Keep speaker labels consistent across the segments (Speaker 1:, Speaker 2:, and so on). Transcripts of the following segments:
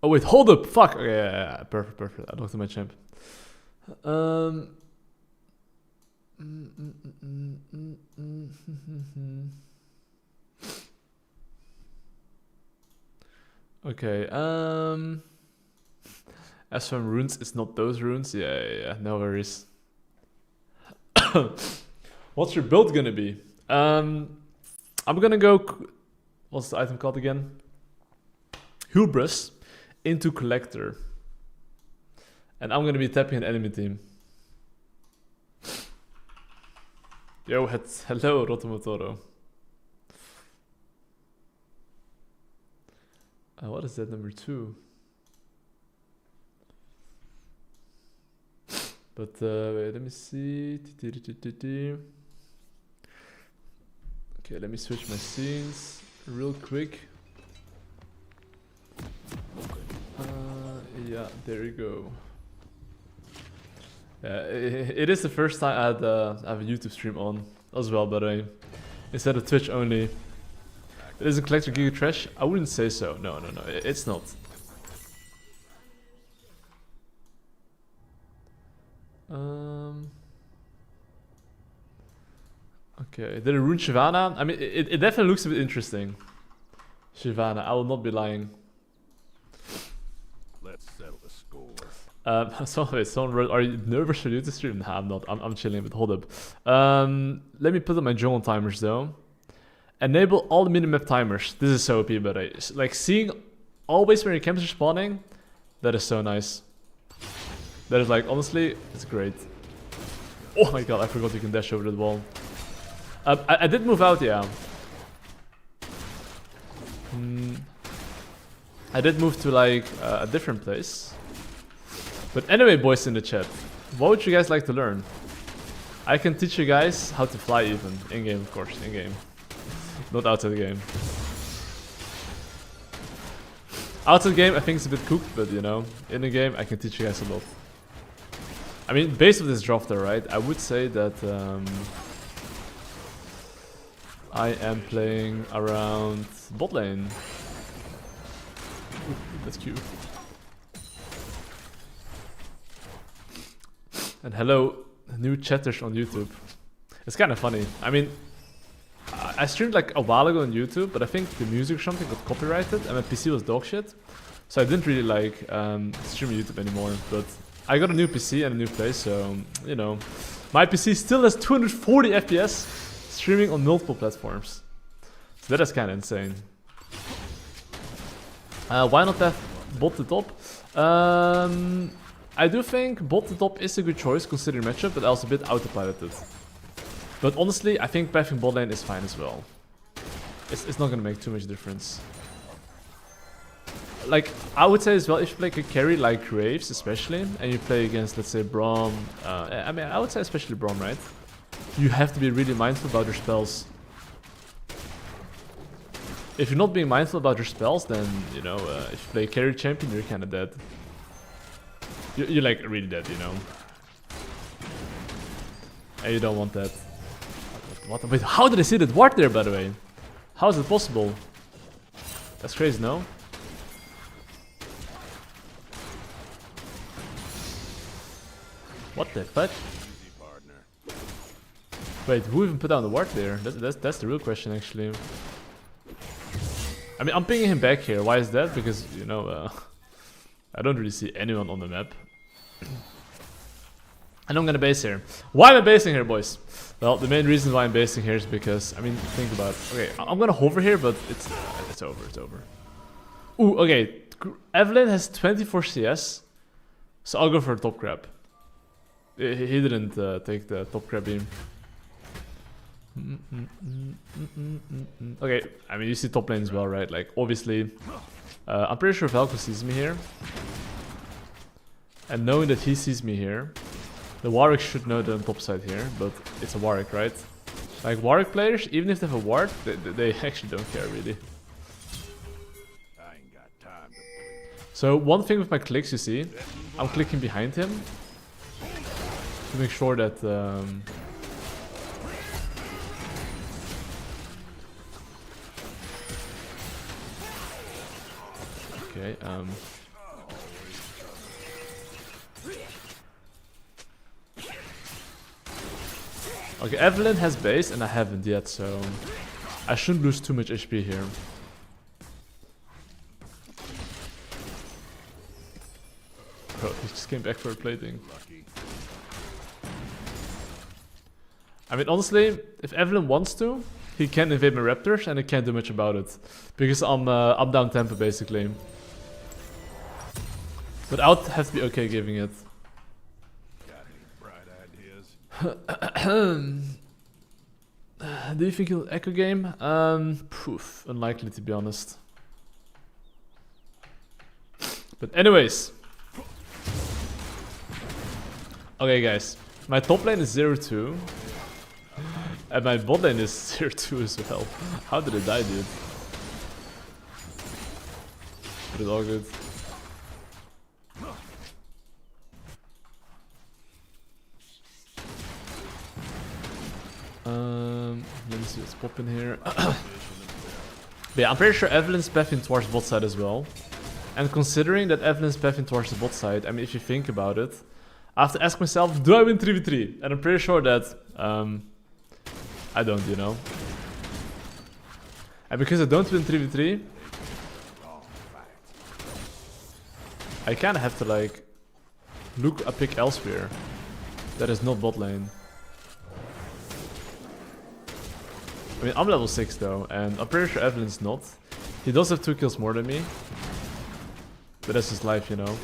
Speaker 1: Oh wait, hold up! Fuck! Okay, yeah, perfect, perfect. I looked at my champ. Okay, as from runes, it's not those runes. Yeah, no worries. What's your build gonna be? I'm gonna go. What's the item called again? Hubris into collector, and I'm gonna be tapping an enemy team. Yo, hello, Rotomotoro. What is that number 2? But wait, let me see. Okay, let me switch my scenes real quick. Yeah, there you go. It is the first time I have a YouTube stream on as well, but instead of Twitch only. It is a collector Giga Trash? I wouldn't say so. No, it's not. Okay, did a rune Shyvana? I mean, it definitely looks a bit interesting. Shyvana, I will not be lying.
Speaker 2: Let's settle the score.
Speaker 1: Someone wrote, are you nervous for you to stream? Nah, I'm not. I'm chilling, but hold up. Let me put on my jungle timers though. Enable all the minimap timers. This is so OP, but like seeing always when your camps are spawning, that is so nice. That is like, honestly, it's great. Oh my god, I forgot you can dash over the wall. I did move out, yeah. I did move to like a different place. But anyway, boys in the chat, what would you guys like to learn? I can teach you guys how to fly even. In-game, of course, in-game. Not outside the game. Outside the game, I think it's a bit cooked, but you know, in the game, I can teach you guys a lot. I mean, based on this drop there, right? I would say that I am playing around bot lane. Ooh, that's cute. And hello, new chatters on YouTube. It's kind of funny. I mean, I streamed like a while ago on YouTube, but I think the music or something got copyrighted and my PC was dog shit. So I didn't really like stream YouTube anymore. But I got a new PC and a new place, so you know, my PC still has 240 FPS streaming on multiple platforms. So that is kind of insane. Why not have bot the top? I do think bot the top is a good choice considering matchup, but also a bit autopiloted. But honestly, I think pathing bot lane is fine as well. It's not gonna make too much difference. Like, I would say as well, if you play a carry like Graves especially, and you play against, let's say, Braum, I mean, I would say especially Braum, right? You have to be really mindful about your spells. If you're not being mindful about your spells, then, you know, if you play carry champion, you're kinda dead. You're like really dead, you know? And you don't want that. What? Wait, how did I see that ward there, by the way? How is it possible? That's crazy, no? What the fuck? Wait, who even put down the ward there? That's the real question, actually. I mean, I'm pinging him back here. Why is that? Because, you know, I don't really see anyone on the map. And I'm gonna base here. Why am I basing here, boys? Well, the main reason why I'm basing here is because, I mean, think about it. Okay, I'm gonna hover here, but it's over. Ooh, okay. Evelyn has 24 CS, so I'll go for a top grab. He didn't take the top grab beam. Okay, I mean, you see top lane as well, right? Like, obviously, I'm pretty sure Valko sees me here. And knowing that he sees me here, the Warwick should know that I'm top side here, but it's a Warwick, right? Like, Warwick players, even if they have a ward, they actually don't care, really. So, one thing with my clicks, you see, I'm clicking behind him to make sure that... Okay, Okay, Evelyn has base and I haven't yet, so I shouldn't lose too much HP here. Bro, he just came back for a plating. I mean, honestly, if Evelyn wants to, he can invade my raptors and I can't do much about it. Because I'm down tempo, basically. But I would have to be okay giving it.
Speaker 2: Got any bright ideas?
Speaker 1: Do you think he'll echo game? Poof, unlikely to be honest. But anyways. Okay guys, my top lane is 0-2. And my bot lane is 0-2 as well. How did it die, dude? But it's all good. Let me see what's popping here. But yeah, I'm pretty sure Evelyn's pathing towards bot side as well. And considering that Evelyn's pathing towards the bot side, I mean, if you think about it, I have to ask myself, do I win 3v3? And I'm pretty sure that I don't, you know. And because I don't win 3v3, I kind of have to like look a pick elsewhere that is not bot lane. I mean, I'm level 6 though, and I'm pretty sure Evelyn's not. He does have 2 kills more than me. But that's just life, you know.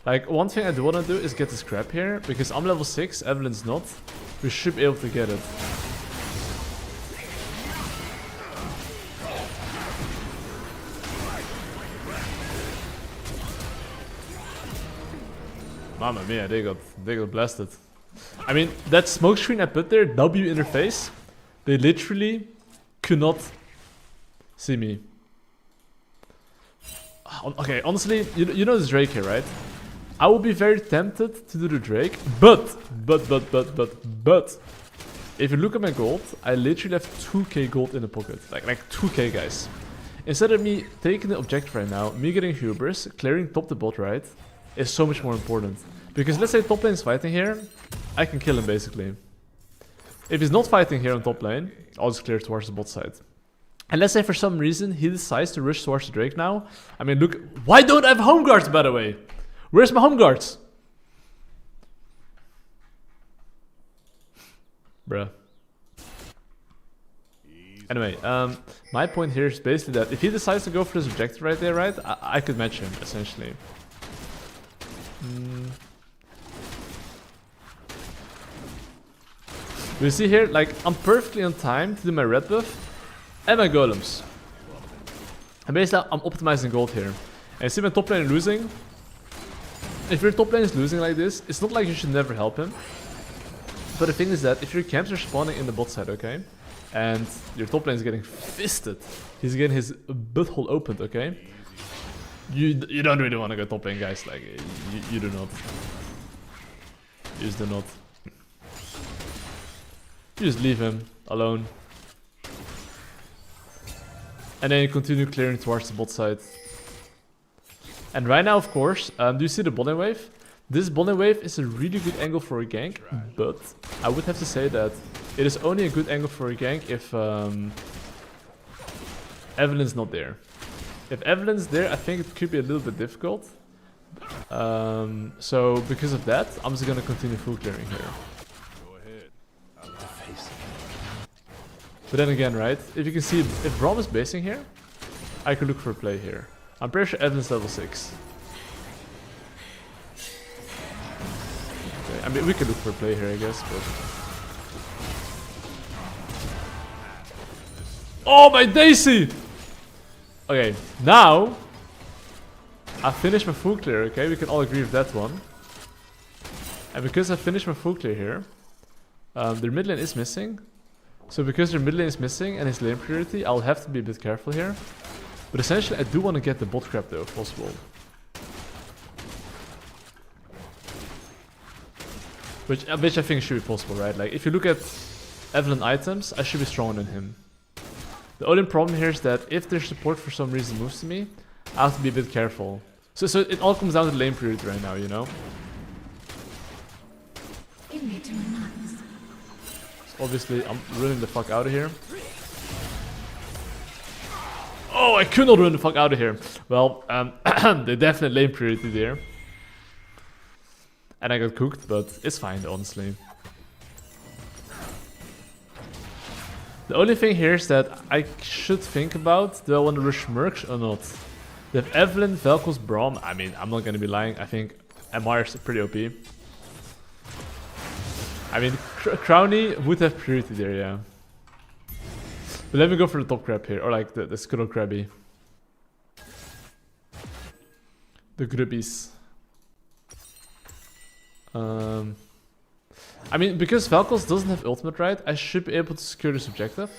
Speaker 1: Like, one thing I do want to do is get this crap here, because I'm level 6, Evelyn's not. We should be able to get it. Mamma mia, they got blasted. I mean, that smoke screen I put there, W interface, they literally could not see me. Okay, honestly, you know this Drake here, right? I would be very tempted to do the Drake, but, if you look at my gold, I literally have 2k gold in the pocket. Like 2k, guys. Instead of me taking the objective right now, me getting hubris, clearing top to bot right, is so much more important. Because let's say top lane is fighting here, I can kill him basically. If he's not fighting here on top lane, I'll just clear towards the bot side. And let's say for some reason he decides to rush towards the Drake now. I mean, look, why don't I have home guards, by the way? Where's my home guards? Bruh. Anyway, my point here is basically that if he decides to go for this objective right there, right, I could match him, essentially. You see here, like, I'm perfectly on time to do my red buff and my golems. And basically, I'm optimizing gold here. And you see my top lane losing. If your top lane is losing like this, it's not like you should never help him. But the thing is that if your camps are spawning in the bot side, okay, and your top lane is getting fisted, he's getting his butthole opened, okay, you don't really want to go top lane, guys. Like, you do not. You just do not. You just leave him alone. And then you continue clearing towards the bot side. And right now, of course, do you see the bot lane wave? This bot lane wave is a really good angle for a gank, but I would have to say that it is only a good angle for a gank if Evelyn's not there. If Evelyn's there, I think it could be a little bit difficult. So because of that, I'm just gonna continue full clearing here. But then again, right, if you can see, if Braum is basing here, I could look for a play here. I'm pretty sure Evelyn's level 6. Okay, I mean, we could look for a play here, I guess, but... Oh, my Daisy! Okay, now... I finished my full clear, okay? We can all agree with that one. And because I finished my full clear here, their mid lane is missing. So because their mid lane is missing and his lane priority, I'll have to be a bit careful here. But essentially, I do want to get the bot crap though, if possible. Which I think should be possible, right? Like, if you look at Evelyn items, I should be stronger than him. The only problem here is that if their support for some reason moves to me, I have to be a bit careful. So it all comes down to lane priority right now, you know? Obviously, I'm running the fuck out of here. Oh, I could not run the fuck out of here. Well, they definitely lane priority there. And I got cooked, but it's fine, honestly. The only thing here is that I should think about, do I want to rush Mercs or not? They have Evelyn, Vel'Koz, Braum. I mean, I'm not going to be lying. I think MR is pretty OP. I mean, Crowny would have priority there, yeah. But let me go for the top crab here, or like the Scuttle Crabby. The Grubbies. I mean, because Vel'Koz doesn't have ultimate, right, I should be able to secure this objective.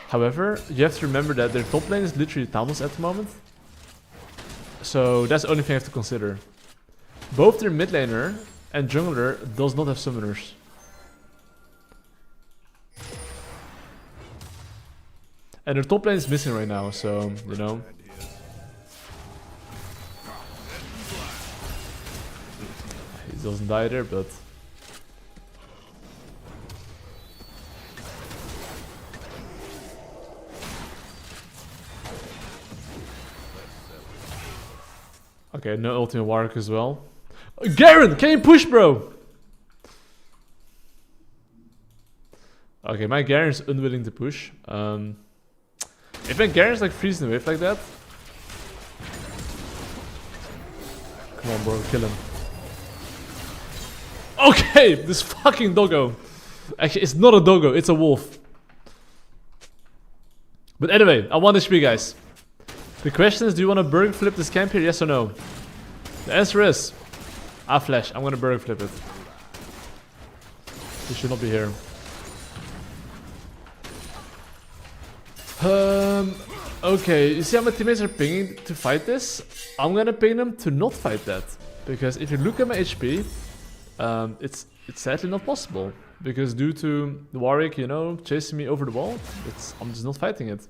Speaker 1: However, you have to remember that their top lane is literally Thanos at the moment. So that's the only thing I have to consider. Both their mid laner and jungler does not have summoners. And their top lane is missing right now, so, you know. He doesn't die there, but... Okay, no ultimate Warwick as well. Garen, can you push, bro? Okay, my Garen is unwilling to push. If my Garen is like freezing the wave like that... Come on, bro, kill him. Okay, this fucking doggo. Actually, it's not a doggo, it's a wolf. But anyway, I want HP, guys. The question is, do you want to Berg flip this camp here, yes or no? The answer is... Flash, I'm gonna Berg flip it. He should not be here. Okay, you see how my teammates are pinging to fight this? I'm gonna ping them to not fight that. Because if you look at my HP, it's sadly not possible. Because due to the Warwick, you know, chasing me over the wall, I'm just not fighting it.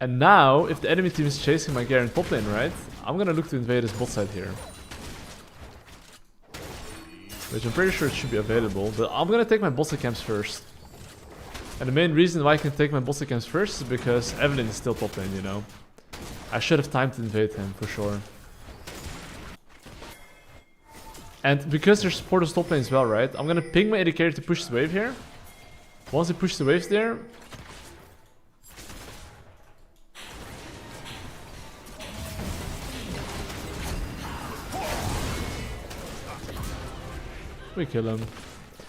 Speaker 1: And now, if the enemy team is chasing my Garen top lane, right? I'm gonna look to invade his bot side here. Which I'm pretty sure it should be available, but I'm gonna take my bossy camps first. And the main reason why I can take my bossy camps first is because Evelyn is still top lane, you know. I should have time to invade him, for sure. And because there's support of top lane as well, right? I'm gonna ping my AD carry to push the wave here. Once he pushes the waves there... we kill him.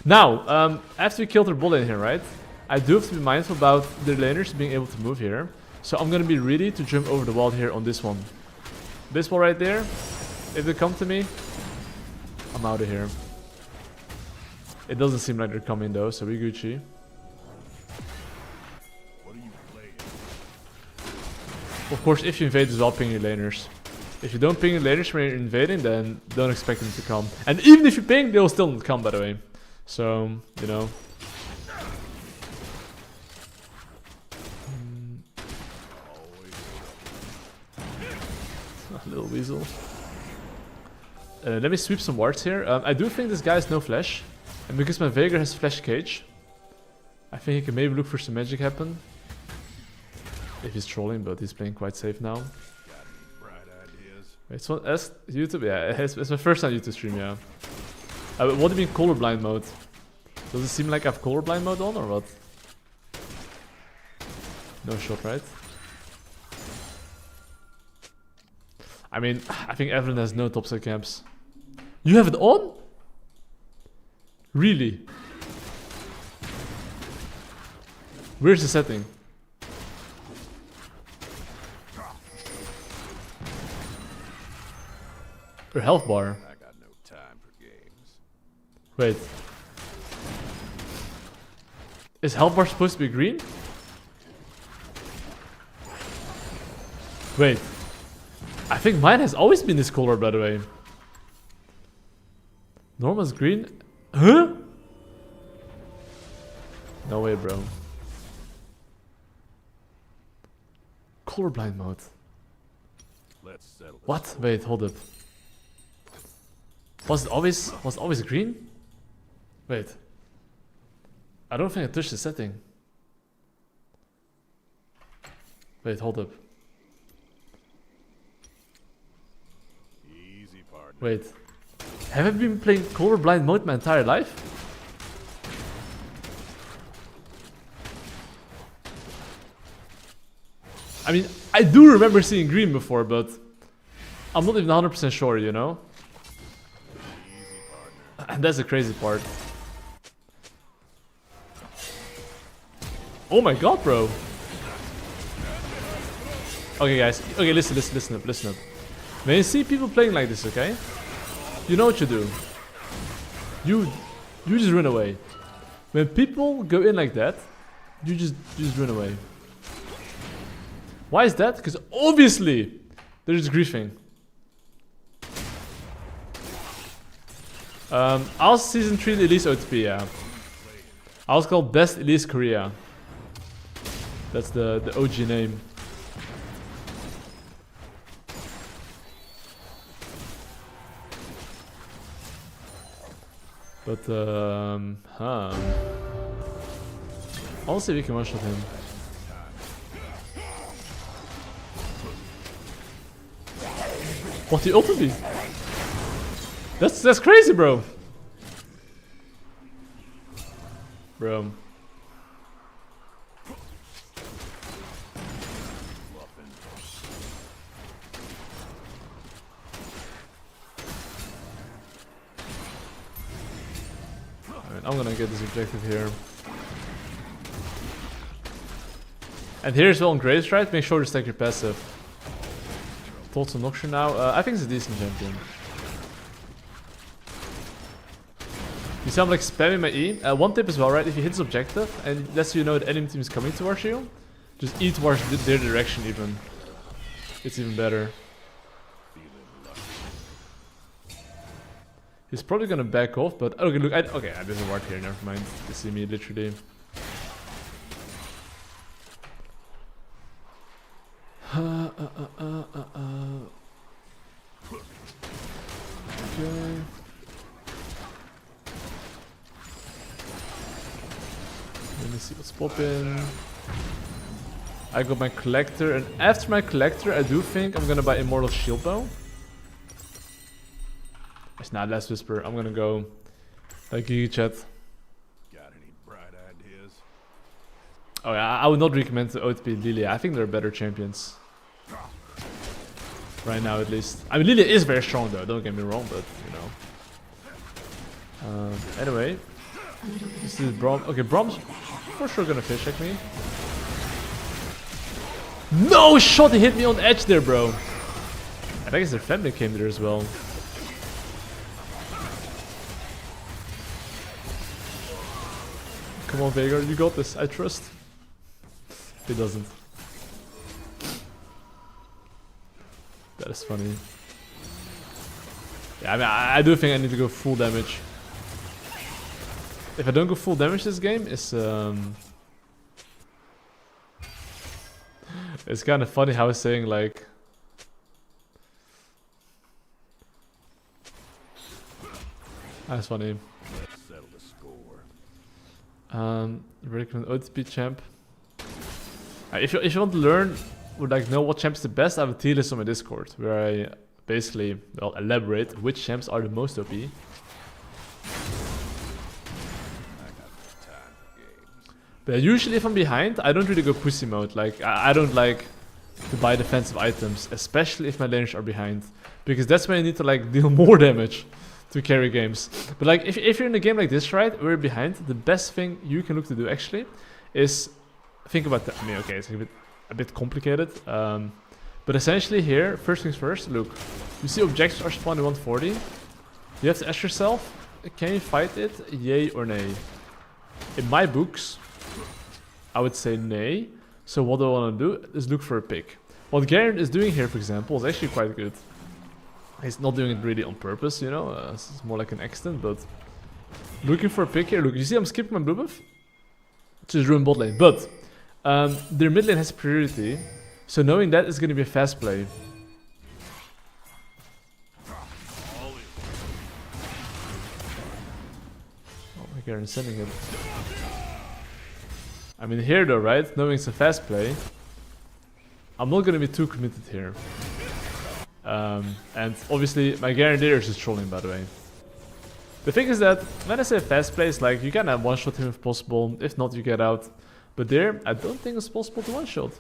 Speaker 1: Now, after we killed their bot lane here, right? I do have to be mindful about their laners being able to move here. So I'm gonna be ready to jump over the wall here on this one. This wall right there. If they come to me, I'm out of here. It doesn't seem like they're coming though, so we Gucci. Of course, if you invade as well, ping your laners. If you don't ping your laners when you're invading, then don't expect them to come. And even if you ping, they'll still not come, by the way. So, you know. Little weasel. Let me sweep some wards here. I do think this guy has no flash. And because my Veigar has flash cage, I think he can maybe look for some magic happen. If he's trolling, but he's playing quite safe now. Wait, so that's YouTube? Yeah, it's my first time YouTube stream, yeah. What do you mean colorblind mode? Does it seem like I have colorblind mode on or what? No shot, right? I mean, I think Evelyn has no topside camps. You have it on? Really? Where's the setting? Her health bar.
Speaker 2: I got no time for games.
Speaker 1: Wait. Is health bar supposed to be green? Wait. I think mine has always been this color, by the way. Normal's green? Huh? No way, bro. Colorblind mode.
Speaker 2: Let's settle this.
Speaker 1: What? Wait, hold up. Was it always green? Wait. I don't think I touched the setting. Wait, hold up.
Speaker 2: Easy, partner.
Speaker 1: Wait. Have I been playing colorblind mode my entire life? I mean, I do remember seeing green before, but I'm not even 100% sure, you know?
Speaker 2: Easy, partner.
Speaker 1: And that's the crazy part. Oh my god, bro. Okay, guys. Okay, listen up. When you see people playing like this, okay? You know what you do. You just run away. When people go in like that, you just run away. Why is that? Because obviously they're just griefing. I was season 3 Elise OTP, yeah. I was called Best Elise Korea. That's the OG name. But I'll see if we can one-shot him. What, he ulted me? That's crazy, bro. Bro. I'm gonna get this objective here. And here's well on Graves, right? Make sure to stack your passive. Thoughts on Noxure now? I think it's a decent champion. You see I'm like spamming my E. One tip as well, right? If you hit this objective and let's say you know the enemy team is coming towards you, just E towards their direction even. It's even better. He's probably gonna back off, but okay, look, okay, there's a ward here, never mind. You see me literally. Okay. Let me see what's popping. I got my collector, and after my collector, I do think I'm gonna buy Immortal Shield Bow. It's not Last Whisper. I'm gonna go like you chat.
Speaker 2: Got any bright ideas?
Speaker 1: Oh yeah, I would not recommend the OTP Lilia. I think they're better champions. Right now at least. I mean Lilia is very strong though, don't get me wrong, but you know. Anyway. This is Brom. Okay, Brom's for sure gonna fish check me. No shot, he hit me on edge there, bro. I guess their family came there as well. Come on, Veigar, you got this. I trust. He doesn't. That is funny. Yeah, I mean, I do think I need to go full damage. If I don't go full damage this game, it's kind of funny how I was saying like. That's funny.
Speaker 2: Let's settle the score.
Speaker 1: Recommend OTP champ. If you want to learn, would like know what champ is the best, I have a tier list on my Discord where I basically elaborate which champs are the most OP.
Speaker 2: I got time for games.
Speaker 1: But usually if I'm behind, I don't really go pussy mode. Like I don't like to buy defensive items, especially if my laners are behind, because that's when I need to like deal more damage to carry games. But like if you're in a game like this, right, where you're behind, the best thing you can look to do actually is think about that. I mean, okay, it's a bit complicated, but essentially here, first things first. Look, you see objectives are spawned in 140. You have to ask yourself, can you fight it? Yay or nay? In my books, I would say nay. So what I want to do is look for a pick. What Garen is doing here, for example, is actually quite good. He's not doing it really on purpose, you know, it's more like an accident, but looking for a pick here. Look, you see I'm skipping my blue buff? Just ruin bot lane, but their mid lane has priority, so knowing that is going to be a fast play. Oh my Garen sending it. I mean, here though, right? Knowing it's a fast play, I'm not gonna be too committed here. And obviously, my Garen there is just trolling, by the way. The thing is that when I say fast play, it's like you can have one shot him if possible. If not, you get out. But there, I don't think it's possible to one shot.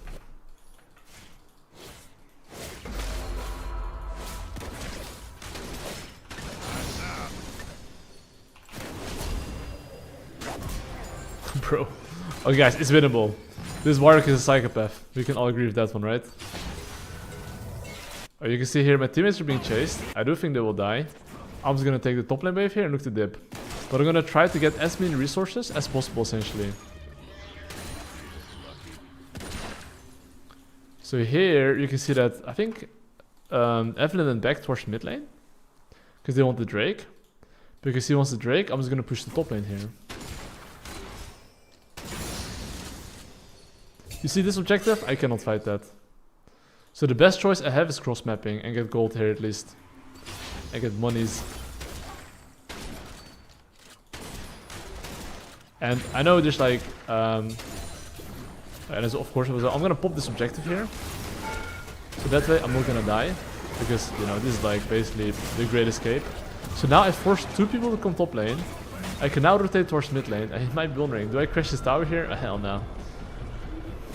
Speaker 1: Bro. Okay guys, it's winnable. This Warwick is a psychopath. We can all agree with that one, right? Oh, you can see here my teammates are being chased. I do think they will die. I'm just gonna take the top lane wave here and look to dip. But I'm gonna try to get as many resources as possible, essentially. So here you can see that I think Evelyn went back towards mid lane. Because they want the Drake. Because he wants the Drake, I'm just gonna push the top lane here. You see this objective? I cannot fight that. So the best choice I have is cross mapping and get gold here at least. And get monies. And I know there's like and of course I'm gonna pop this objective here. So that way I'm not gonna die. Because you know this is like basically the great escape. So now I forced 2 people to come top lane. I can now rotate towards mid lane. And he might be wondering, do I crash this tower here? Hell no.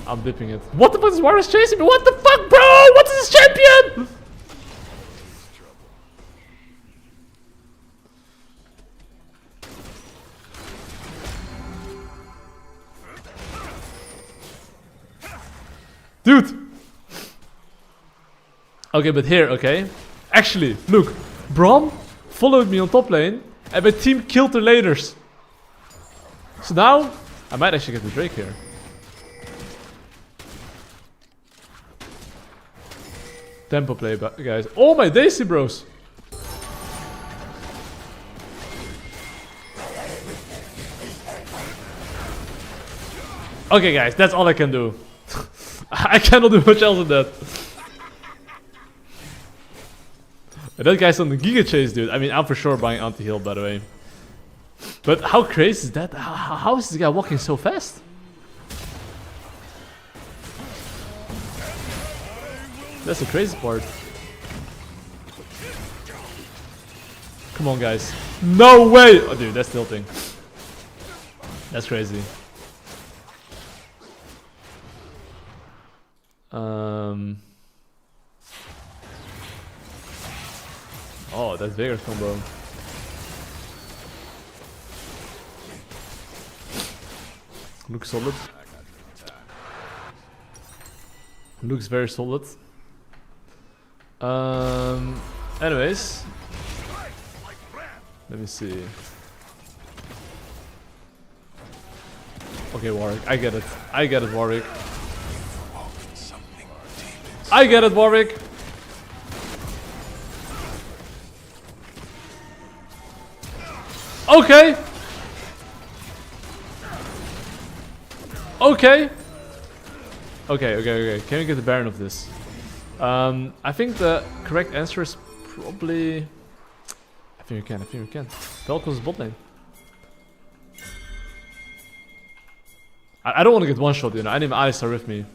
Speaker 1: I'm dipping it. What the fuck is Warriors chasing me? What the fuck, bro? What is this champion? Dude. Okay, but here, okay. Actually, look. Braum followed me on top lane and my team killed the laners. So now, I might actually get the Drake here. Tempo play, guys. Oh my Daisy bros! Okay guys, that's all I can do. I cannot do much else than that. But that guy's on the Giga Chase, dude. I mean, I'm for sure buying anti-heal, by the way. But how crazy is that? How is this guy walking so fast? That's the crazy part. Come on, guys. No way! Oh, dude, that's tilting. That's crazy. Oh, that's bigger combo. Looks solid. Looks very solid. Anyways, let me see. Okay, Warwick, I get it. I get it, Warwick. I get it, Warwick. Okay. Okay. Okay. Can we get the Baron of this? I think the correct answer is probably... I think we can. Velcro's bot lane. I don't want to get one shot, you know. I need my Alistar with me.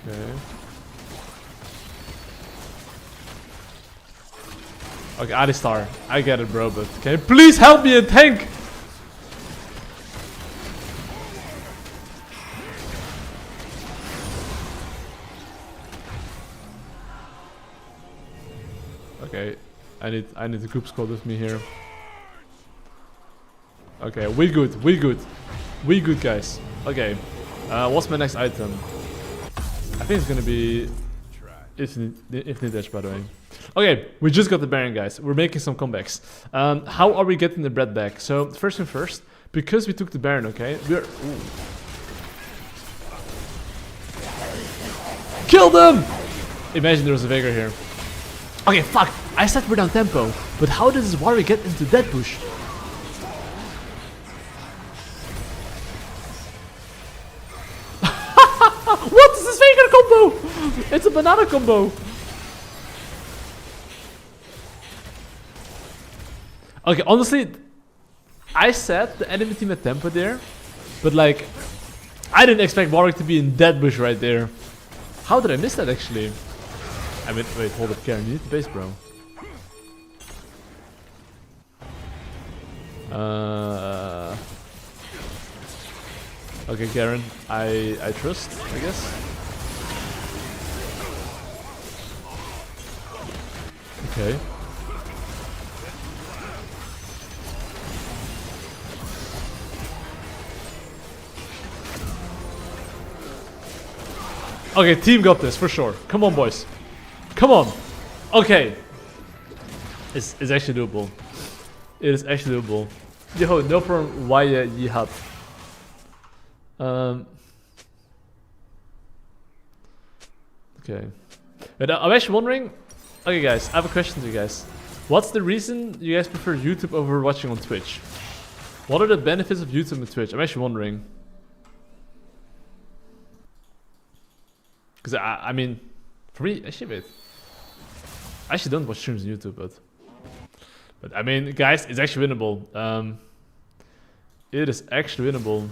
Speaker 1: Okay. Okay, Alistar. I get it, bro, but can you please help me and tank? Okay, I need the group squad with me here. Okay, we good, guys. Okay, what's my next item? I think it's gonna be Infinite Edge, by the way. Okay, we just got the Baron, guys. We're making some comebacks. How are we getting the bread back? So, first thing first, because we took the Baron, okay, we're... Ooh. Kill them! Imagine there was a Veigar here. Okay, fuck! I said we're down tempo, but how did this warrior get into that bush? It's a banana combo. Okay, honestly, I said the enemy team had tempo there, but like, I didn't expect Warwick to be in that bush right there. How did I miss that actually? I mean, wait, hold up, Karen, you need the base, bro. Okay, Karen, I trust, I guess. Okay. Okay, team got this for sure. Come on, boys. Come on. Okay. It's actually doable. It is actually doable. Yo, no problem. Why Jihad? Okay. But I'm actually wondering. Okay, guys, I have a question to you guys. What's the reason you guys prefer YouTube over watching on Twitch? What are the benefits of YouTube and Twitch? I'm actually wondering. Because I mean, for me, actually, wait. I actually don't watch streams on YouTube, but I mean, guys, it's actually winnable. It is actually winnable.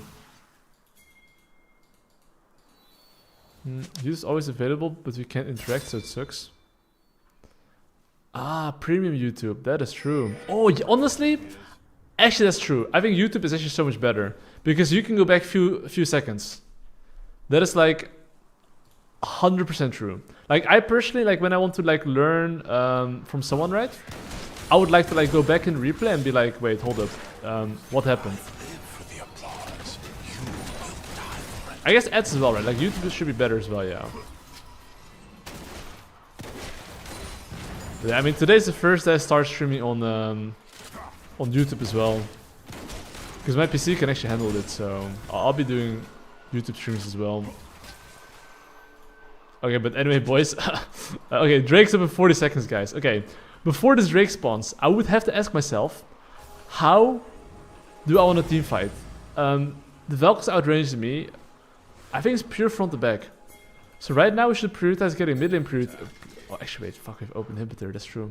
Speaker 1: YouTube is always available, but we can't interact, so it sucks. Ah, premium YouTube. That is true. Oh, yeah, honestly, actually, that's true. I think YouTube is actually so much better because you can go back few seconds. That is like 100% true. Like I personally, like when I want to like learn from someone, right? I would like to like go back and replay and be like, wait, hold up, what happened? I guess ads as well, right? Like YouTube should be better as well, yeah. Yeah, I mean today's the first day I start streaming on YouTube as well, because my PC can actually handle it, so I'll be doing YouTube streams as well. Okay, but anyway, boys. Okay, Drake's up in 40 seconds, guys. Okay, before this Drake spawns, I would have to ask myself, how do I want a team fight? The Valk's outranged me. I think it's pure front to back. So right now we should prioritize getting mid lane priority. Oh, actually, wait, fuck, we've opened inhibitor, that's true.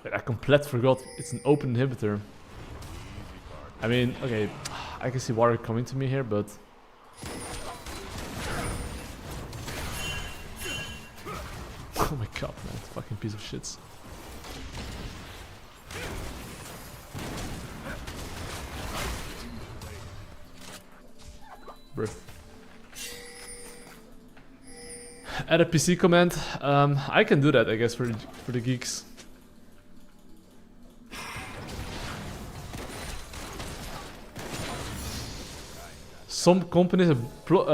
Speaker 1: Wait, I completely forgot it's an open inhibitor. I mean, okay, I can see Warwick coming to me here, but... Oh my god, man, fucking piece of shits. Bruh. Add a PC command. I can do that, I guess, for the geeks. Some companies have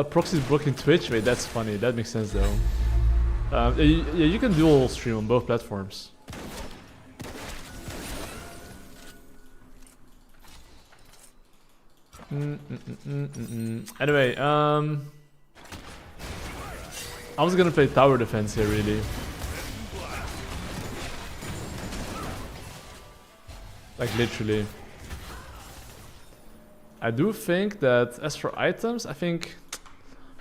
Speaker 1: proxies blocking Twitch. Wait, that's funny. That makes sense though. Yeah, you can dual stream on both platforms. Anyway, I was gonna play tower defense here, really. Like literally. I do think that as for items, I think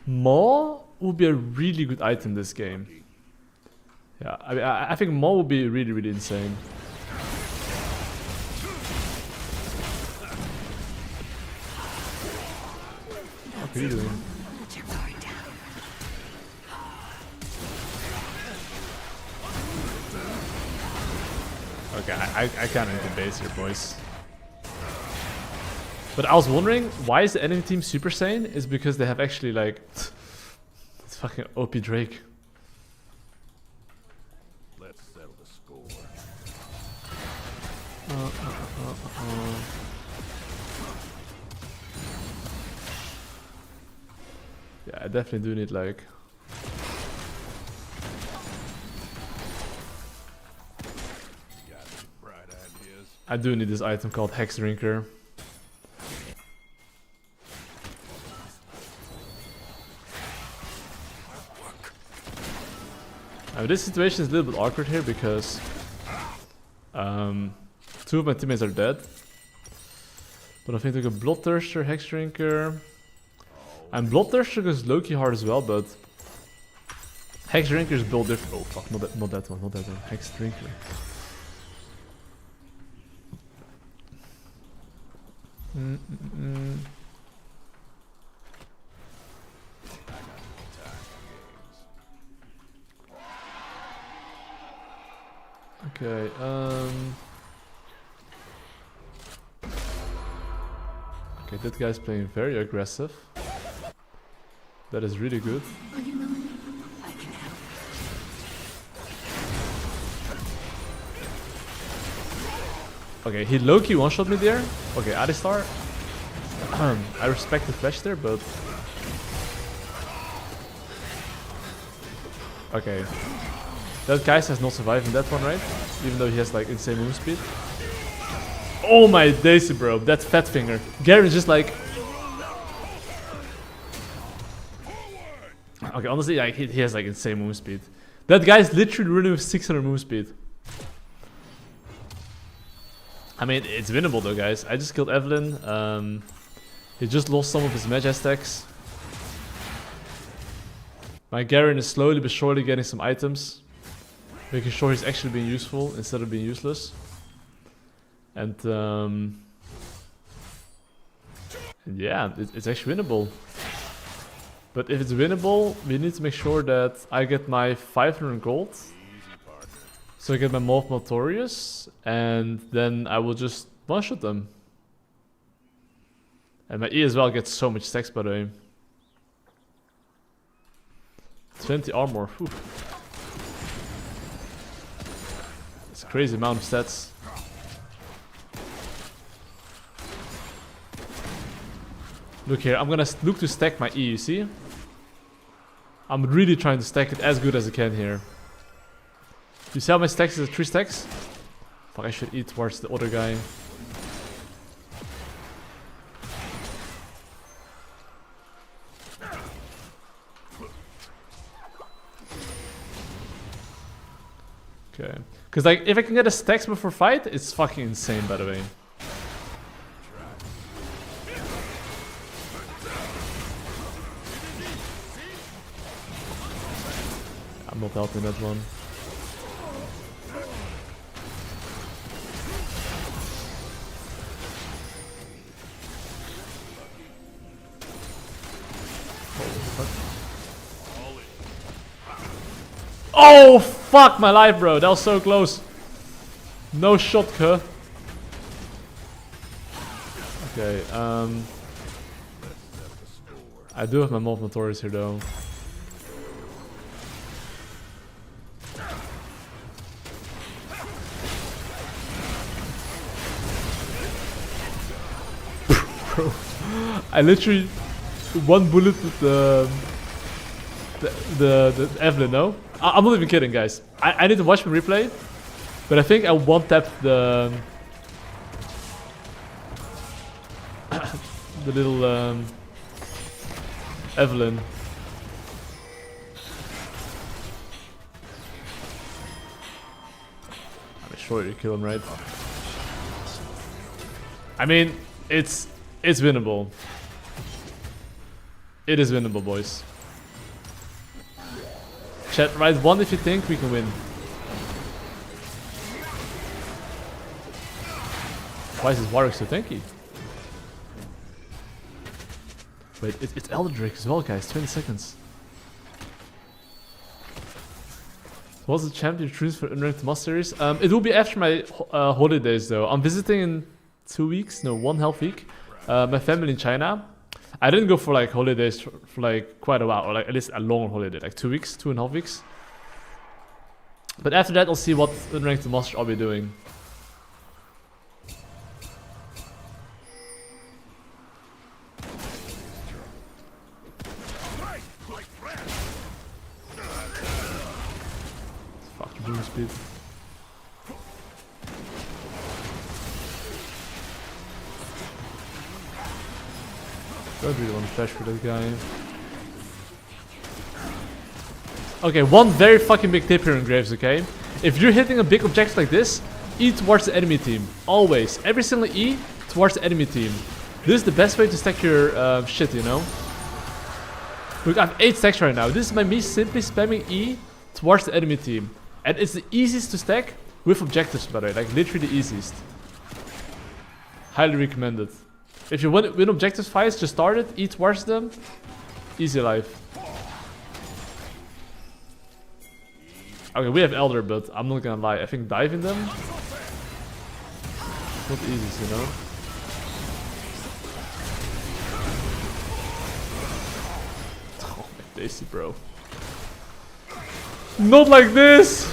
Speaker 1: Maw would be a really good item this game. Yeah, I think Maw would be really, really insane. What are you doing? Okay, I can't enter base here, boys. But I was wondering, why is the enemy team Super Saiyan? Is because they have actually like... It's fucking OP Drake.
Speaker 2: Let's settle the score.
Speaker 1: Yeah, I definitely do need like...
Speaker 2: Got any bright ideas?
Speaker 1: I do need this item called Hex Drinker. Now, this situation is a little bit awkward here because Two of my teammates are dead. But I think I took a Bloodthirster, Hex Drinker. And Bloodthirster goes low-key hard as well, but Hex Drinker is built different. Oh fuck, not that one. Hex Drinker. Okay, okay, that guy's playing very aggressive. That is really good. Okay, he low-key one-shot me there. Okay, Alistar. I respect the flash there, but... Okay. That guy has not survived in that one, right? Even though he has like insane move speed. Oh my daisy, bro. That fat finger. Garen's just like... Okay, honestly, like, he has like insane move speed. That guy's literally running with 600 move speed. I mean, it's winnable though, guys. I just killed Evelyn. He just lost some of his Magi stacks. My Garen is slowly but surely getting some items. Making sure he's actually being useful instead of being useless. And yeah, it's actually winnable. But if it's winnable, we need to make sure that I get my 500 gold. So I get my Morph Notorious, and then I will just one-shot them. And my E as well gets so much stacks, by the way. 20 armor, whew. It's a crazy amount of stats. Look here, I'm gonna look to stack my E, you see? I'm really trying to stack it as good as I can here. You see how my stacks is 3 stacks? Fuck, I should eat towards the other guy. Okay. Because like, if I can get a stacks before fight, it's fucking insane, by the way. I'm not helping that one. Oh fuck my life, bro. That was so close. No shot, huh? Okay, I do have my Morph Notorious here though. Bro, I literally one bullet with the Evelyn, no? I'm not even kidding, guys. I need to watch my replay, but I think I one-tapped the little Evelyn. I'm sure you kill him, right? I mean, it's winnable. It is winnable, boys. Chat, write 1 if you think we can win. Why is this Warwick so tanky? Wait, it's Elder Drake as well, guys. 20 seconds. What's the champion choose for Unranked Masters? It will be after my holidays, though. I'm visiting in 2 weeks. No, 1.5 week. My family in China. I didn't go for like holidays for like quite a while, or like at least a long holiday, like 2 weeks, 2.5 weeks. But after that, I'll see what Unranked Master I'll be doing. Fuck the boom speed. Don't really want to flash for that guy. Okay, one very fucking big tip here in Graves, okay? If you're hitting a big objective like this, E towards the enemy team. Always. Every single E towards the enemy team. This is the best way to stack your shit, you know? Look, I have 8 stacks right now. This is by me simply spamming E towards the enemy team. And it's the easiest to stack with objectives, by the way. Like, literally the easiest. Highly recommended. If you win objectives fights, just start it, E towards them. Easy life. Okay, we have Elder, but I'm not gonna lie. I think diving them... not easy, you know? Oh, my Daisy, bro. Not like this!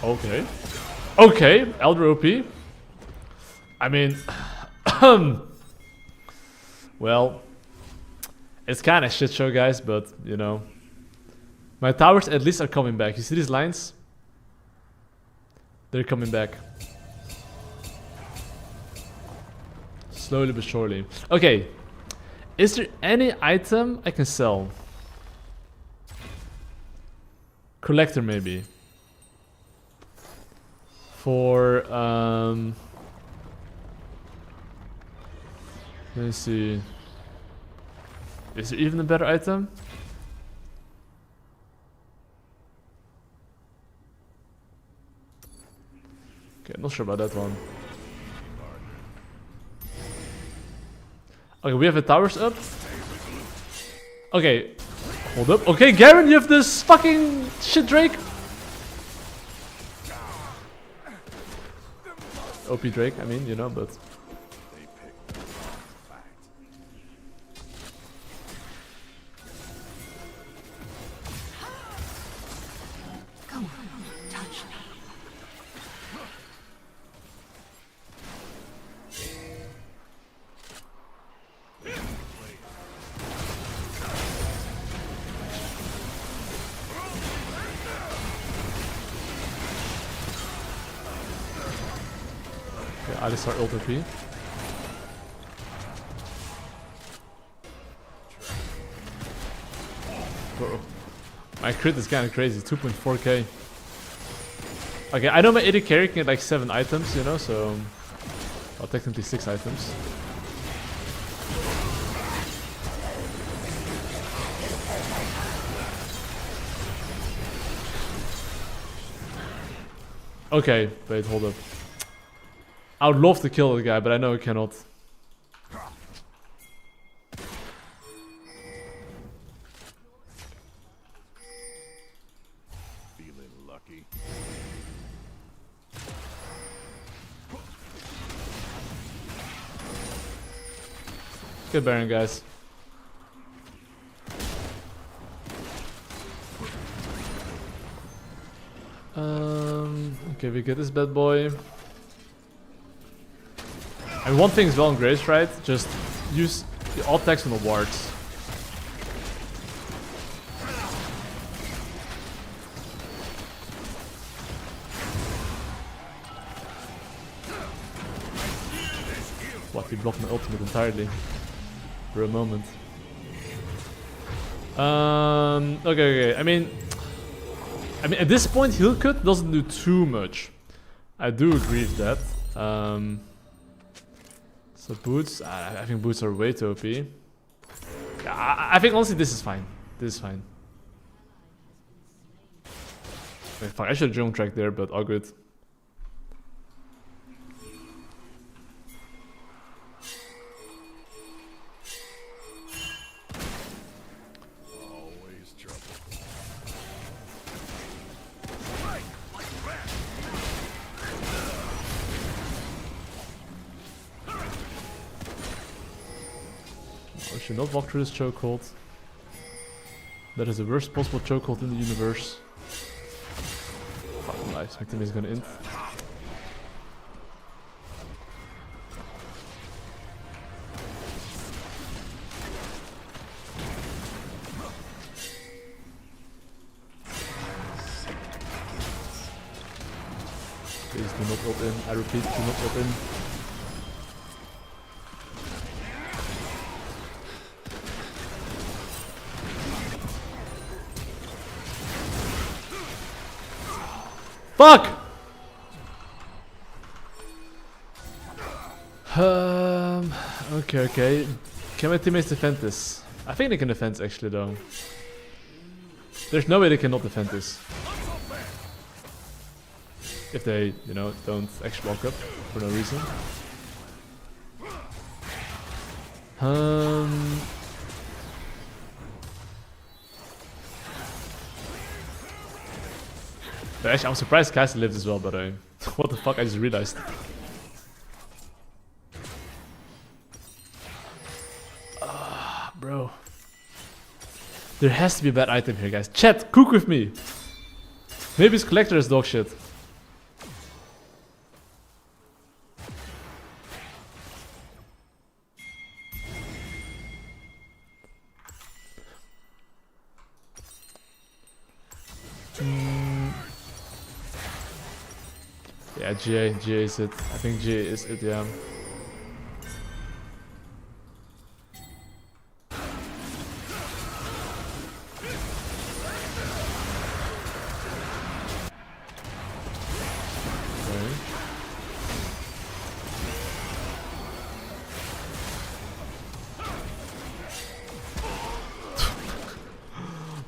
Speaker 1: Okay. Okay, Elder OP. I mean... well... it's kinda shit show, guys, but, you know... my towers at least are coming back. You see these lines? They're coming back. Slowly but surely. Okay. Is there any item I can sell? Collector, maybe. For, let me see. Is there even a better item? Okay, I'm not sure about that one. Okay, we have the towers up. Okay, hold up. Okay, Garen, you have this fucking shit Drake. OP Drake, I mean, you know, but... Alistar ult OP. Bro, my crit is kinda crazy, 2.4k. Okay, I know my AD carry can get like 7 items, you know, so... well, technically 6 items. Okay, wait, hold up. I would love to kill the guy, but I know I cannot.
Speaker 2: Feeling lucky.
Speaker 1: Good Baron, guys. Okay, we get this bad boy. And one thing is well in Grace, right? Just use the alt text on the wards. What, he blocked my ultimate entirely for a moment. Okay. I mean at this point heal cut doesn't do too much. I do agree with that. So boots, I think boots are way too OP. Yeah, I think honestly this is fine. This is fine. Wait, fuck, I should have drone track there, but all good.
Speaker 2: Always trouble.
Speaker 1: I should not walk through this chokehold. That is the worst possible chokehold in the universe. Fuck, nice, my team is gonna int. Please do not ult in, I repeat, do not ult in. Fuck! Okay. Can my teammates defend this? I think they can defend actually though. There's no way they cannot defend this. If they, you know, don't actually walk up for no reason. But actually, I'm surprised Cassie lives as well, but what the fuck, I just realized. Bro. There has to be a bad item here, guys. Chat, cook with me! Maybe his collector is dog shit. Yeah, GA is it. I think GA is it, yeah. Okay.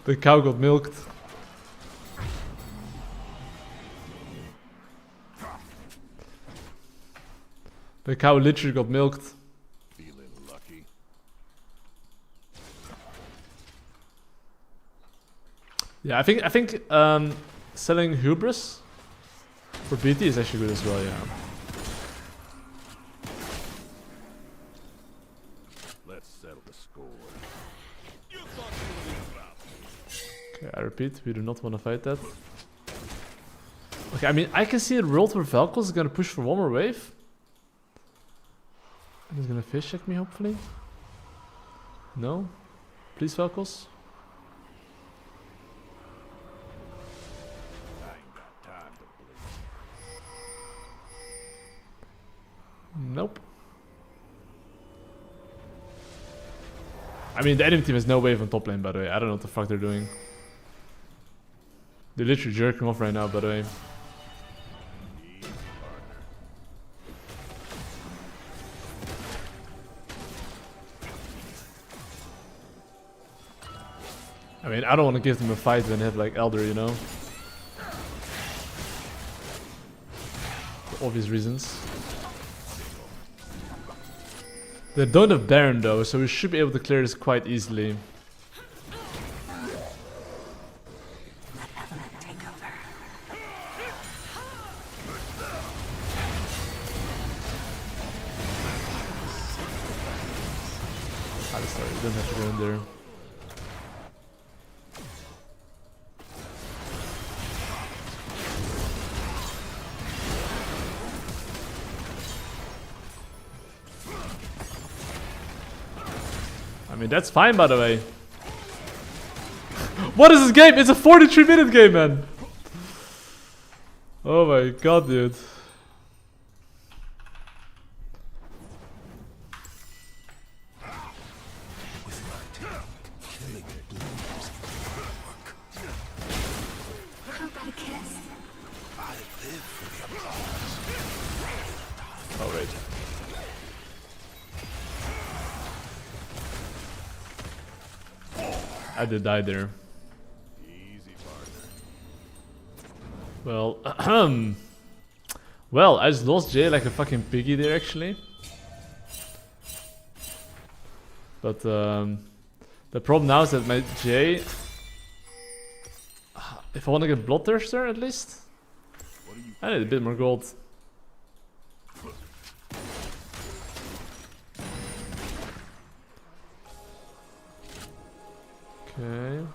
Speaker 1: The cow got milked. The cow literally got milked.
Speaker 2: Feeling lucky.
Speaker 1: Yeah, I think selling hubris for BT is actually good as well, yeah.
Speaker 2: Let's settle the score.
Speaker 1: Okay, I repeat, we do not want to fight that. Okay, I mean, I can see a world where Velkos is gonna push for one more wave. And he's gonna fish check me, hopefully. No? Please, Velkos.
Speaker 2: I ain't got time to bleed.
Speaker 1: Nope. I mean, the enemy team has no wave on top lane, by the way. I don't know what the fuck they're doing. They're literally jerking off right now, by the way.
Speaker 2: Easy, partner.
Speaker 1: I mean, I don't want to give them a fight when they have like Elder, you know? For obvious reasons. They don't have Baron though, so we should be able to clear this quite easily. I'm sorry, you don't have to go in there. I mean, that's fine, by the way. What is this game? It's a 43-minute game, man. Oh my god, dude. Oh, wait. I did die there.
Speaker 2: Easy, partner.
Speaker 1: Well, well, I just lost Jay like a fucking piggy there, actually. But the problem now is that my Jay, if I want to get Bloodthirster at least,
Speaker 2: What are you?
Speaker 1: I need a bit more gold. Okay.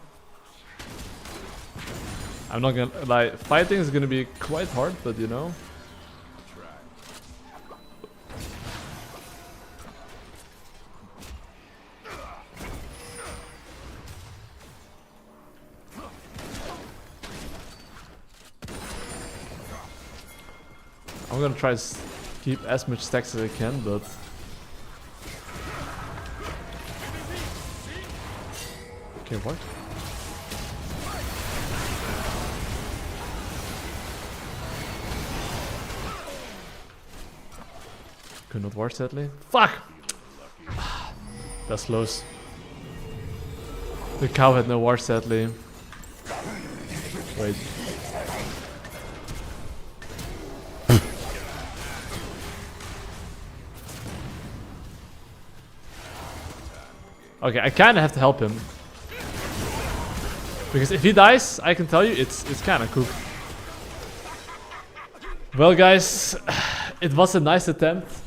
Speaker 1: I'm not gonna lie, fighting is gonna be quite hard, but you know.
Speaker 2: Try.
Speaker 1: I'm gonna try to keep as much stacks as I can, but okay, what? Could not ward, sadly. Fuck! That's close. The cow had no ward, sadly. Wait. Okay, I kinda have to help him. Because if he dies, I can tell you, it's kinda cooked. Well guys, it was a nice attempt.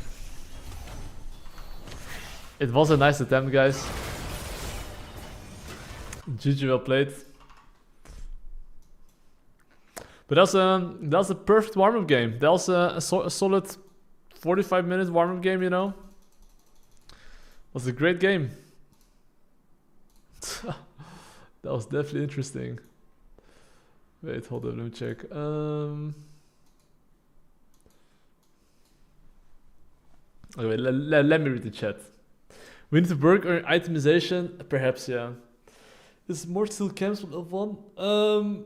Speaker 1: It was a nice attempt, guys. GG, well played. But that was a perfect warm-up game. That was a solid 45-minute warm-up game, you know. It was a great game. That was definitely interesting. Wait, hold on, let me check. Okay, let me read the chat. We need to work on itemization, perhaps, yeah. Is more steal camps from level 1?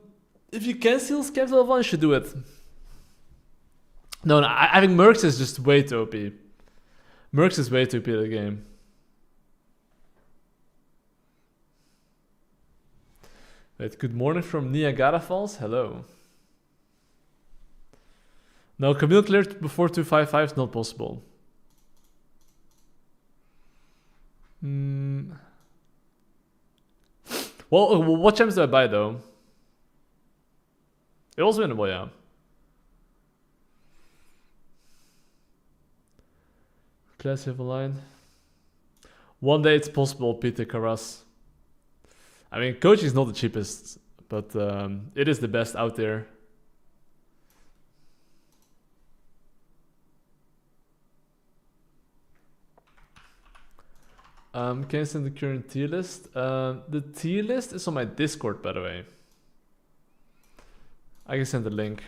Speaker 1: If you can steal camps from level 1, you should do it. No, I think Mercs is just way too OP. Mercs is way too OP in the game. Wait, good morning from Niagara Falls. Hello. No, Camille cleared before 255 is not possible. Well, what champs do I buy though? It was winnable, yeah. Class level line. One day it's possible, Peter Carras. I mean, coaching is not the cheapest, but it is the best out there. Can you send the current tier list? The tier list is on my Discord, by the way. I can send the link.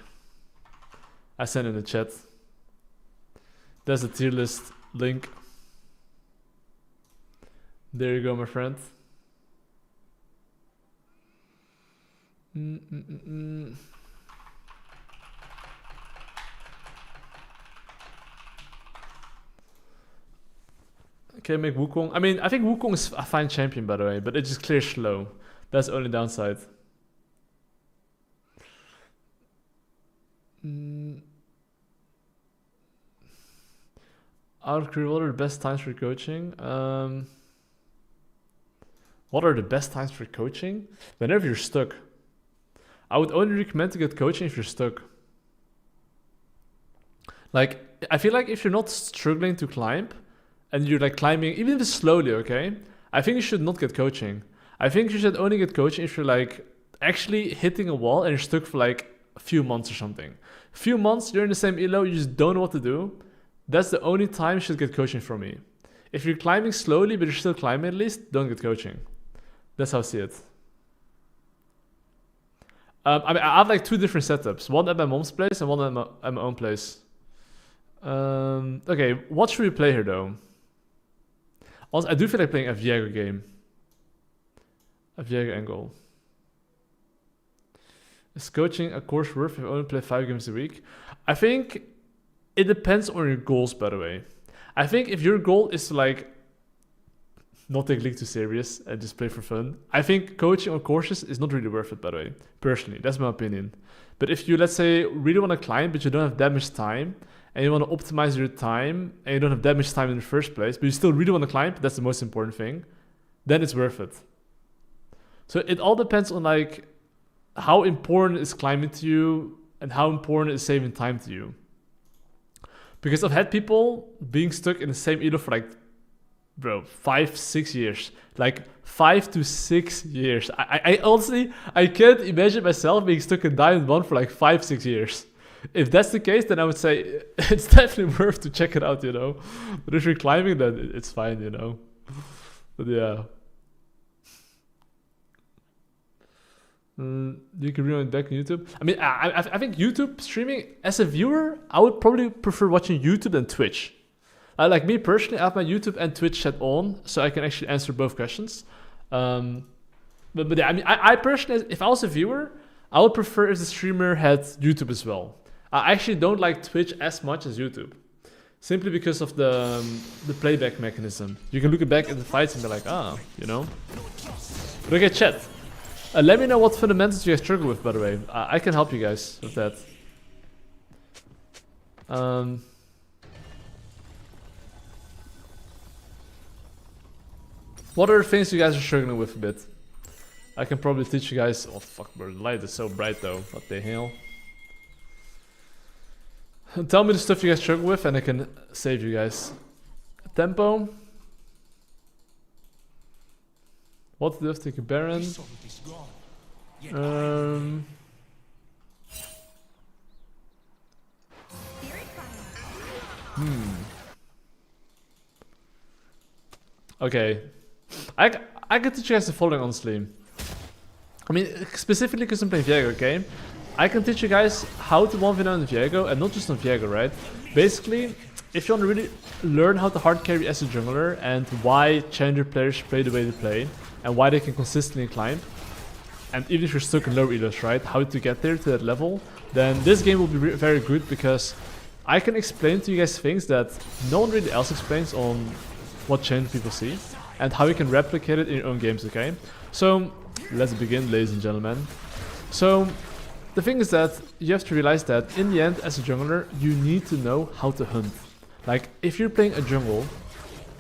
Speaker 1: I send in the chat. There's the tier list link. There you go, my friend. Okay, make Wukong. I mean, I think Wukong is a fine champion, by the way, but it just clears slow. That's the only downside. Out of career, what are the best times for coaching? What are the best times for coaching? Whenever you're stuck. I would only recommend to get coaching if you're stuck. Like, I feel like if you're not struggling to climb, and you're like climbing, even if it's slowly, okay? I think you should not get coaching. I think you should only get coaching if you're like actually hitting a wall and you're stuck for like a few months or something. A few months, you're in the same elo, you just don't know what to do. That's the only time you should get coaching from me. If you're climbing slowly, but you're still climbing at least, don't get coaching. That's how I see it. I mean, I have like two different setups. One at my mom's place and one at my own place. Okay, what should we play here though? Also, I do feel like playing a Viego game. A Viego angle. Is coaching a course worth if you only play 5 games a week? I think it depends on your goals, by the way. I think if your goal is to like not take League too serious and just play for fun, I think coaching on courses is not really worth it, by the way. Personally, that's my opinion. But if you, let's say, really want to climb, but you don't have that much time, and you want to optimize your time, and you don't have that much time in the first place, but you still really want to climb, that's the most important thing, then it's worth it. So it all depends on like how important is climbing to you and how important is saving time to you. Because I've had people being stuck in the same elo for like, bro, 5-6 years. Like 5 to 6 years. I honestly, I can't imagine myself being stuck in Diamond 1 for like 5-6 years. If that's the case, then I would say it's definitely worth to check it out, you know. But if you're climbing, then it's fine, you know. But yeah. You can rewind back on YouTube. I mean, I think YouTube streaming, as a viewer, I would probably prefer watching YouTube than Twitch. Like me personally, I have my YouTube and Twitch chat on, so I can actually answer both questions. But yeah, I mean, I personally, if I was a viewer, I would prefer if the streamer had YouTube as well. I actually don't like Twitch as much as YouTube. Simply because of the playback mechanism. You can look back at the fights and be like, ah, you know. But okay, chat. Let me know what fundamentals you guys struggle with, by the way. I can help you guys with that. What are the things you guys are struggling with a bit? I can probably teach you guys. Oh fuck, bro, the light is so bright though. What the hell? Tell me the stuff you guys struggle with and I can save you guys. Tempo. What do you have to take a Baron? Okay. I can teach you guys the following, honestly. I mean, specifically because I'm playing Viego, okay? I can teach you guys how to 1v9 on Viego, and not just on Viego, right? Basically, if you want to really learn how to hard carry as a jungler, and why challenger players play the way they play, and why they can consistently climb, and even if you're stuck in low elos, right? How to get there to that level, then this game will be very good, because I can explain to you guys things that no one really else explains on what challenger people see, and how you can replicate it in your own games, okay? So, let's begin, ladies and gentlemen. So, the thing is that you have to realize that in the end, as a jungler, you need to know how to hunt. Like, if you're playing a jungle,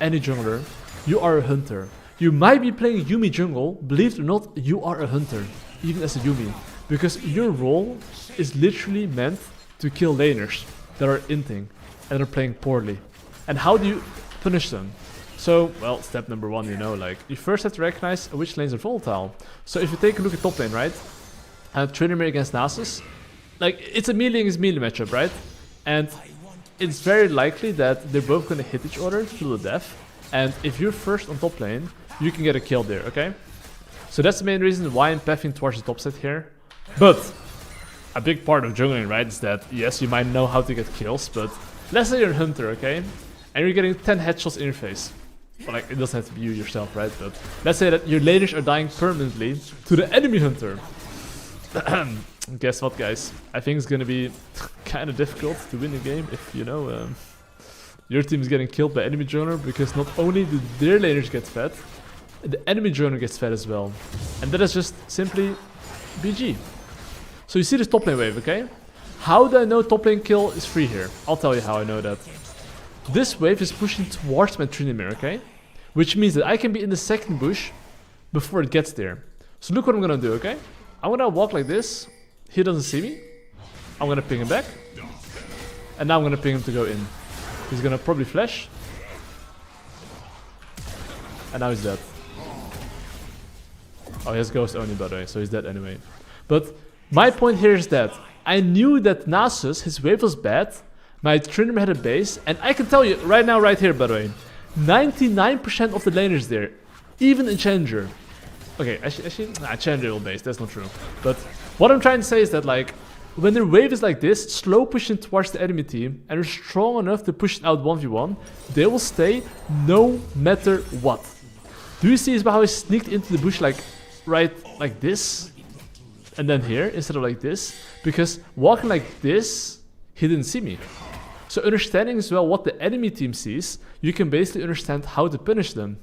Speaker 1: any jungler, you are a hunter. You might be playing Yuumi jungle, believe it or not, you are a hunter, even as a Yuumi. Because your role is literally meant to kill laners that are inting and are playing poorly. And how do you punish them? So, well, step number one, you know, like, you first have to recognize which lanes are volatile. So if you take a look at top lane, right? Tryndamere against Nasus, like, it's a melee against melee matchup, right? And it's very likely that they're both gonna hit each other to the death. And if you're first on top lane, you can get a kill there, okay? So that's the main reason why I'm pathing towards the top set here. But a big part of jungling, right, is that, yes, you might know how to get kills, but let's say you're a hunter, okay? And you're getting 10 headshots in your face. Well, like, it doesn't have to be you yourself, right? But let's say that your laners are dying permanently to the enemy hunter. Guess what, guys? I think it's gonna be kind of difficult to win the game if, you know, your team is getting killed by enemy jungler, because not only do their laners get fed, the enemy jungler gets fed as well. And that is just simply BG. So you see this top lane wave, okay? How do I know top lane kill is free here? I'll tell you how I know that. This wave is pushing towards my Tryndamere, okay? Which means that I can be in the second bush before it gets there. So look what I'm gonna do, okay? I'm gonna walk like this. He doesn't see me. I'm gonna ping him back. And now I'm gonna ping him to go in. He's gonna probably flash. And now he's dead. Oh, he has ghost only, by the way, so he's dead anyway. But my point here is that I knew that Nasus, his wave was bad. My Tryndamere had a base, and I can tell you right now, right here, by the way, 99% of the laners there, even in Challenger. Okay, actually, nah, Challenger will base, that's not true. But what I'm trying to say is that, like, when their wave is like this, slow pushing towards the enemy team, and they're strong enough to push it out 1v1, they will stay no matter what. Do you see how he sneaked into the bush like, right like this? And then here, instead of like this? Because walking like this, he didn't see me. So understanding as well what the enemy team sees, you can basically understand how to punish them.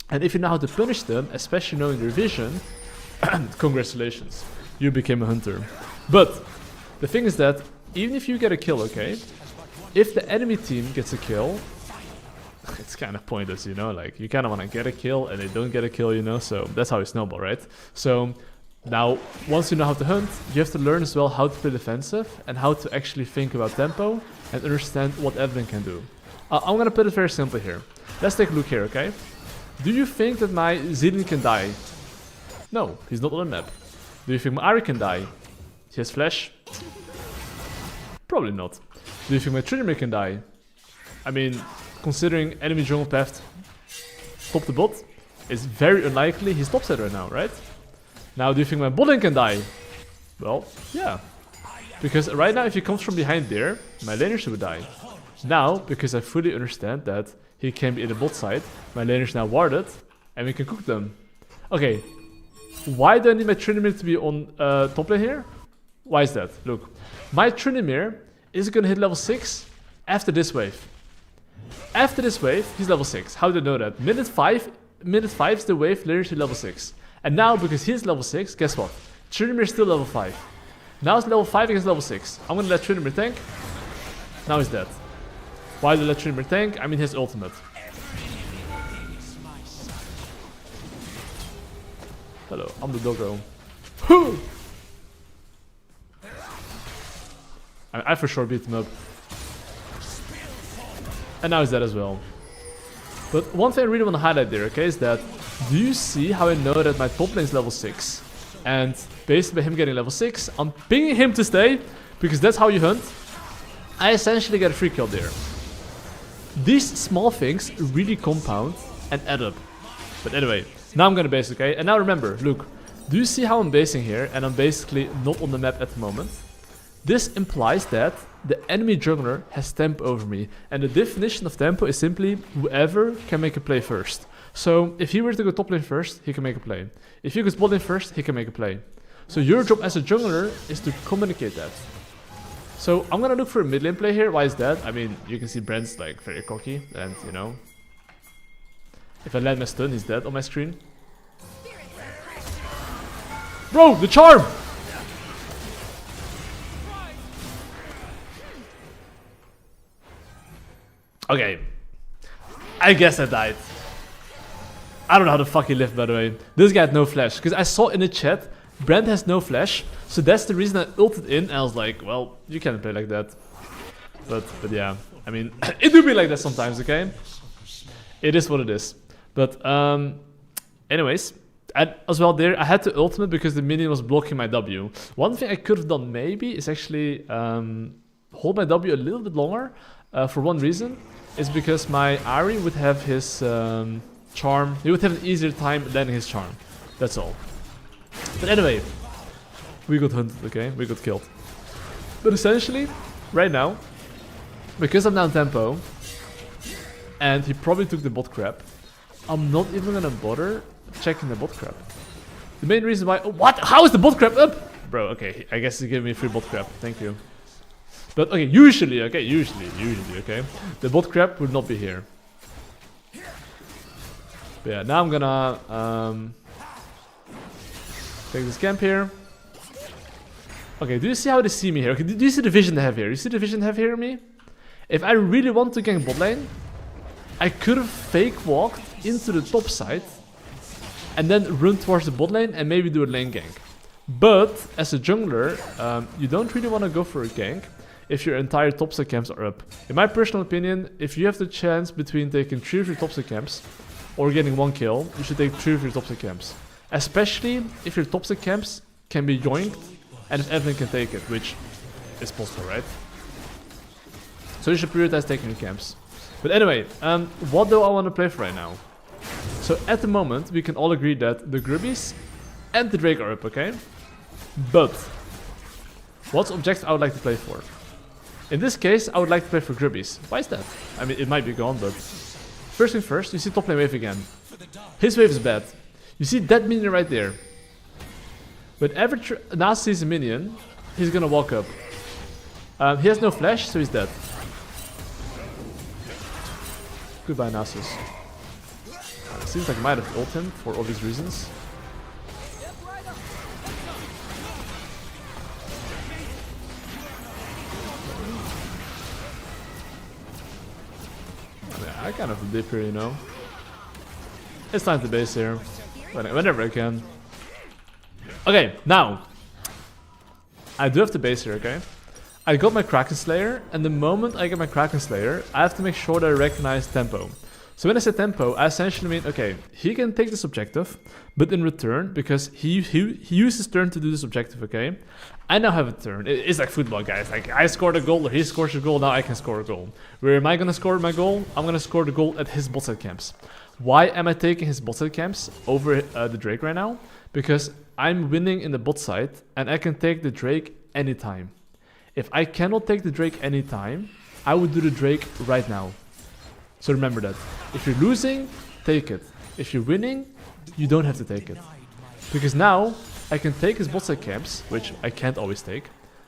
Speaker 1: And if you know how to punish them, especially knowing their vision, congratulations, you became a hunter. But the thing is that even if you get a kill, okay, if the enemy team gets a kill, it's kind of pointless, you know, like, you kind of want to get a kill and they don't get a kill, you know, so that's how you snowball, right? So now, once you know how to hunt, you have to learn as well how to play defensive and how to actually think about tempo and understand what everything can do. I'm gonna put it very simply here. Let's take a look here, okay? Do you think that my Zillion can die? No, he's not on the map. Do you think my Ari can die? He has flash? Probably not. Do you think my Tryndamere can die? I mean, considering enemy jungle path top to bot, it's very unlikely he's top set right now, right? Now, do you think my bot lane can die? Well, yeah. Because right now, if he comes from behind there, my laners would die. Now, because I fully understand that he can be in the bot side, my laners now warded, and we can cook them. Okay, why do I need my Tryndamere to be on top lane here? Why is that? Look, my Tryndamere is gonna hit level 6 after this wave. After this wave, he's level 6. How do I know that? Minute 5 is the wave literally to level 6. And now, because he's level 6, guess what? Trinimir is still level 5. Now it's level 5 against level 6. I'm gonna let Trinimir tank. Now he's dead. Why do I let Trinimir tank? I mean his ultimate. Hello, I'm the doggo. I for sure beat him up. And now he's dead as well. But one thing I really want to highlight there, okay, is that do you see how I know that my top lane is level 6? And based by him getting level 6, I'm pinging him to stay, because that's how you hunt. I essentially get a free kill there. These small things really compound and add up. But anyway, now I'm gonna base, okay? And now remember, look, do you see how I'm basing here and I'm basically not on the map at the moment? This implies that the enemy jungler has tempo over me. And the definition of tempo is simply whoever can make a play first. So if he were to go top lane first, he can make a play. If he goes bot lane first, he can make a play. So your job as a jungler is to communicate that. So I'm gonna look for a mid lane play here. Why is that? I mean, you can see Brent's like very cocky and you know. If I land my stun, he's dead on my screen. Bro, the charm! Okay. I guess I died. I don't know how the fuck he lived, by the way. This guy had no flash. Because I saw in the chat, Brent has no flash. So that's the reason I ulted in. And I was like, well, you can't play like that. But yeah. I mean, it do be like that sometimes, okay? It is what it is. But anyways, as well there, I had to ultimate because the minion was blocking my W. One thing I could have done maybe is actually hold my W a little bit longer. For one reason, is because my Ari would have his charm. He would have an easier time than his charm. That's all. But anyway, we got hunted, okay? We got killed. But essentially, right now, because I'm down tempo, and he probably took the bot crap, I'm not even gonna bother checking the bot crap. The main reason why... Oh, what? How is the bot crap up? Bro, okay, I guess he gave me a free bot crap. Thank you. But okay, usually, okay, okay, the bot crap would not be here. But yeah, now I'm gonna take this camp here. Okay, do you see how they see me here? Okay, do you see the vision they have here? You see the vision they have here, me? If I really want to gank bot lane, I could have fake walked into the top side and then run towards the bot lane and maybe do a lane gank. But as a jungler, you don't really want to go for a gank if your entire top side camps are up. In my personal opinion, if you have the chance between taking 3 of your top side camps or getting 1 kill, you should take 3 of your top side camps. Especially if your top side camps can be yoinked and if everyone can take it, which is possible, right? So you should prioritize taking your camps. But anyway, what do I want to play for right now? So at the moment, we can all agree that the Grubbies and the Drake are up, okay? But what's objective I would like to play for? In this case, I would like to play for Grubbies. Why is that? I mean, it might be gone, but... First thing first, you see top lane wave again. His wave is bad. You see that minion right there. Whenever Nas sees a minion, he's gonna walk up. He has no flash, so he's dead. Goodbye, Nasus. It seems like I might have ult him for obvious reasons. I kind of dip here, you know. It's time to base here. Whenever I can. Okay, now. I do have to base here, okay? I got my Kraken Slayer, and the moment I get my Kraken Slayer, I have to make sure that I recognize tempo. So when I say tempo, I essentially mean, okay, he can take this objective, but in return, because he used his turn to do this objective, okay? I now have a turn. It's like football, guys. Like, I scored a goal, or he scores a goal, now I can score a goal. Where am I gonna score my goal? I'm gonna score the goal at his bot side camps. Why am I taking his bot side camps over the Drake right now? Because I'm winning in the bot side, and I can take the Drake anytime. If I cannot take the Drake anytime, I would do the Drake right now. So remember that. If you're losing, take it. If you're winning, you don't have to take it. Because now, I can take his bot side camps, which I can't always take.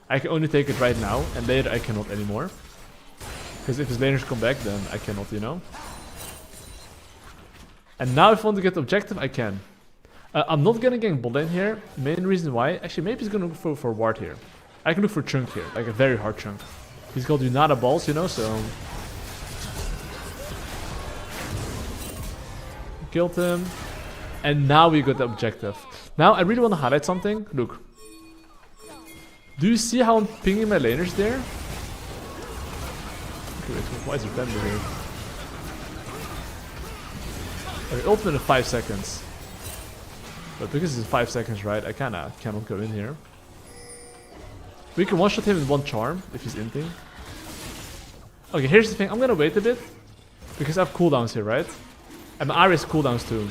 Speaker 1: I can only take it right now, and later I cannot anymore. Because if his laners come back, then I cannot, you know. And now if I want to get the objective, I can. I'm not gonna gank bot lane here. Main reason why, actually maybe he's gonna look for ward here. I can look for chunk here, like a very hard chunk. He's got Unada balls, you know, so... Killed him. And now we got the objective. Now I really want to highlight something. Look. Do you see how I'm pinging my laners there? Okay, wait, why is there Thunder here? Okay, ultimate in 5 seconds. But because it's 5 seconds, right, I cannot go in here. We can one-shot him with one charm, if he's inting. Okay, here's the thing, I'm gonna wait a bit. Because I have cooldowns here, right? And my Iris cooldowns too.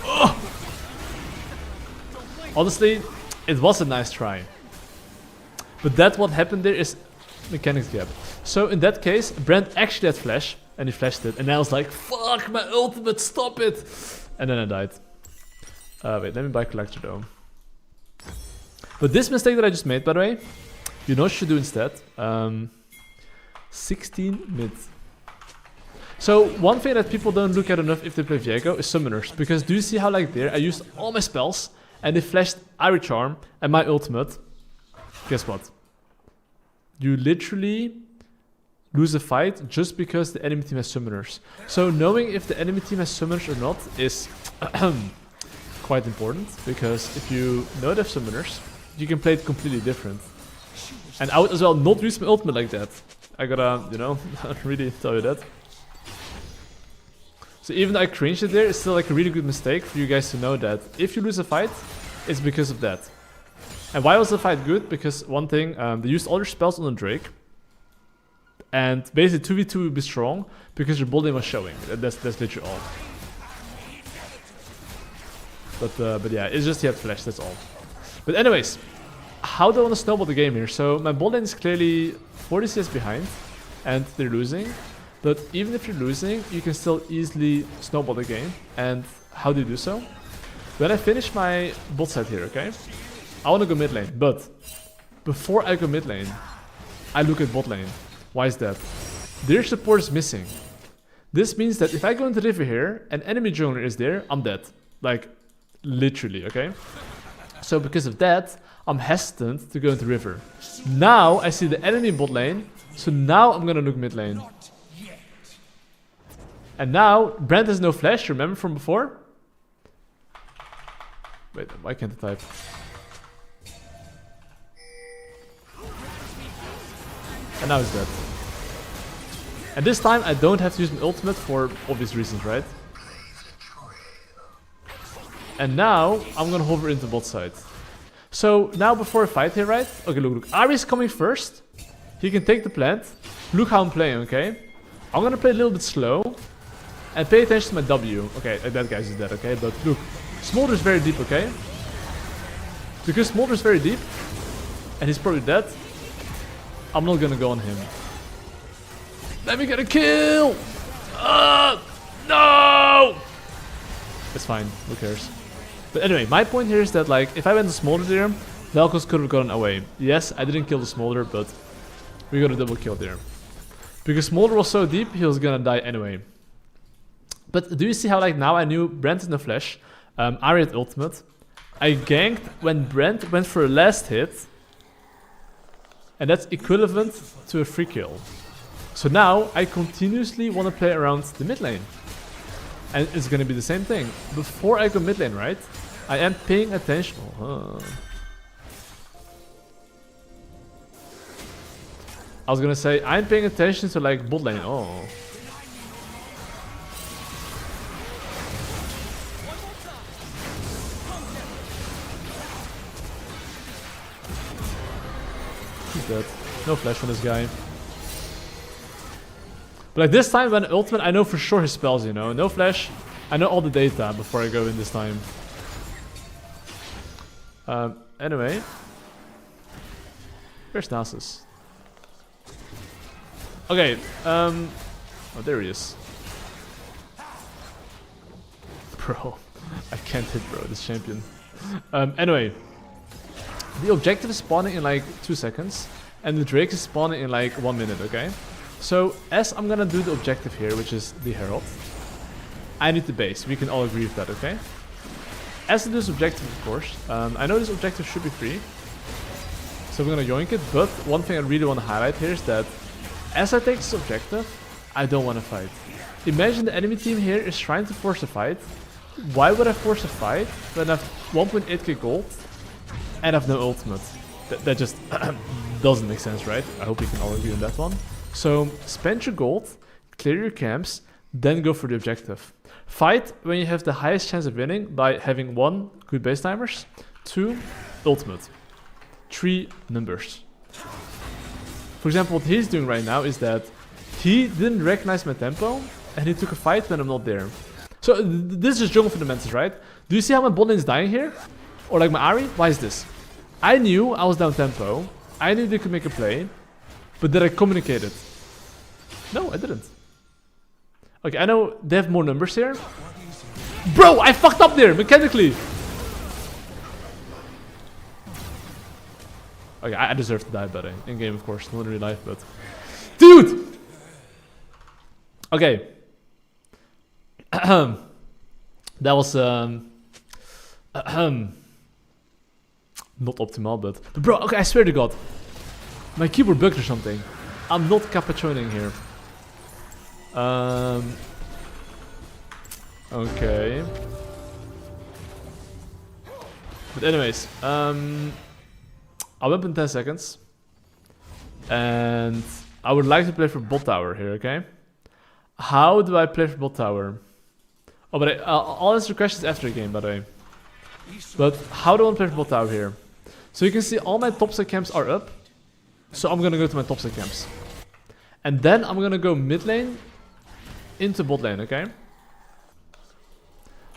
Speaker 1: Oh! Honestly, it was a nice try. But that what happened there is mechanics gap. So in that case, Brand actually had flash. And he flashed it, and I was like, fuck, my ultimate, stop it! And then I died. Wait, let me buy Collector though. But this mistake that I just made, by the way, you know what you should do instead? 16 mid. So, one thing that people don't look at enough if they play Viego is summoners. Because do you see how like there, I used all my spells, and they flashed Irie Charm and my ultimate. Guess what? You literally... lose a fight just because the enemy team has summoners. So knowing if the enemy team has summoners or not is quite important, because if you know they have summoners, you can play it completely different. And I would as well not use my ultimate like that. I gotta, you know, really tell you that. So even though I cringed it there, it's still like a really good mistake for you guys to know that if you lose a fight, it's because of that. And why was the fight good? Because one thing, they used all their spells on the Drake. And basically 2v2 will be strong because your bot lane was showing. That's literally all. But yeah, it's just he had flash, that's all. But anyways, how do I want to snowball the game here? So my bot lane is clearly 40 CS behind and they're losing. But even if you're losing, you can still easily snowball the game. And how do you do so? When I finish my bot side here, okay? I want to go mid lane, but before I go mid lane, I look at bot lane. Why is that? Their support is missing. This means that if I go into the river here and enemy jungler is there, I'm dead. Like, literally, okay? So because of that, I'm hesitant to go into river. Now I see the enemy bot lane, so now I'm gonna look mid lane. And now, Brand has no flash, remember from before? Wait, why can't I type? And now he's dead. And this time I don't have to use my ultimate for obvious reasons, right? And now I'm gonna hover into bot side. So now before I fight here, right? Okay, look. Ari's coming first. He can take the plant. Look how I'm playing, okay? I'm gonna play a little bit slow. And pay attention to my W. Okay, that guy's dead, okay? But look, Smolder is very deep, okay? Because Smolder is very deep, and he's probably dead, I'm not gonna go on him. Let me get a kill! No! It's fine, who cares? But anyway, my point here is that, like, if I went to Smolder there, Vel'Koz could have gotten away. Yes, I didn't kill the Smolder, but we got a double kill there. Because Smolder was so deep, he was gonna die anyway. But do you see how, like, now I knew Brent in the flash, Ari had ultimate. I ganked when Brent went for a last hit. And that's equivalent to a free kill. So now I continuously want to play around the mid lane. And it's gonna be the same thing. Before I go mid lane, right? I am paying attention. I was gonna say, I'm paying attention to like bot lane. Oh. He's dead. No flash from this guy. But like this time when ultimate, I know for sure his spells, you know. No flash. I know all the data before I go in this time. Anyway. Where's Nasus? Okay, oh, there he is. Bro, I can't hit bro, this champion. Anyway. the objective is spawning in like 2 seconds, and the Drake is spawning in like 1 minute, okay? So as I'm gonna do the objective here, which is the Herald, I need the base. We can all agree with that, okay? As I do this objective, of course, I know this objective should be free, so we're gonna yoink it, but one thing I really want to highlight here is that as I take this objective, I don't want to fight. Imagine the enemy team here is trying to force a fight. Why would I force a fight when I have 1.8k gold and I have no ultimate? That just doesn't make sense, right? I hope we can all agree on that one. So spend your gold, clear your camps, then go for the objective. Fight when you have the highest chance of winning by having 1, good base timers, 2, ultimate, 3, numbers. For example, what he's doing right now is that he didn't recognize my tempo and he took a fight when I'm not there. So this is jungle fundamentals, right? Do you see how my bot lane is dying here? Or like my Ahri? Why is this? I knew I was down tempo. I knew they could make a play. But did I communicate it? No, I didn't. Okay, I know they have more numbers here. Bro, I fucked up there, mechanically. Okay, I deserve to die, but in game, of course, not in real life, but... Dude! Okay. That was... not optimal, but... Bro, okay, I swear to God. My keyboard bugged or something. I'm not capachoning here. Okay. But anyways, I'll up in 10 seconds. And I would like to play for bot tower here, okay? How do I play for bot tower? Oh, but I'll answer questions after the game, by the way. But how do I want to play for bot tower here? So you can see all my topside camps are up. So I'm gonna go to my topside camps. And then I'm gonna go mid lane into bot lane, okay?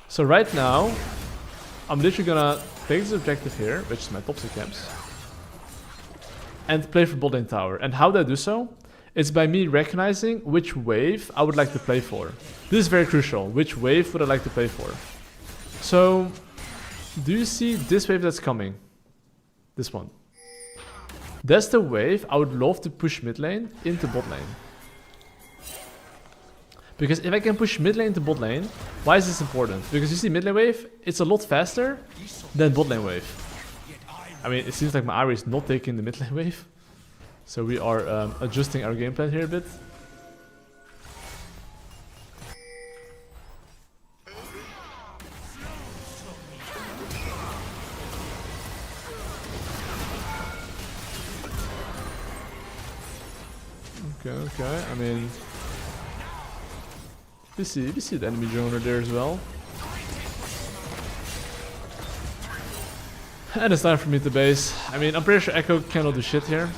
Speaker 1: So right now, I'm literally gonna take this objective here, which is my topside camps, and play for bot lane tower. And how do I do so? It's by me recognizing which wave I would like to play for. This is very crucial. Which wave would I like to play for? So, do you see this wave that's coming? This one. That's the wave I would love to push mid lane into bot lane. Because if I can push mid lane into bot lane, why is this important? Because you see mid lane wave, it's a lot faster than bot lane wave. I mean, it seems like my Ahri is not taking the mid lane wave. So we are adjusting our game plan here a bit. Okay, I mean... We see the enemy jungler there as well. And it's time for me to base. I mean, I'm pretty sure Echo cannot do shit here.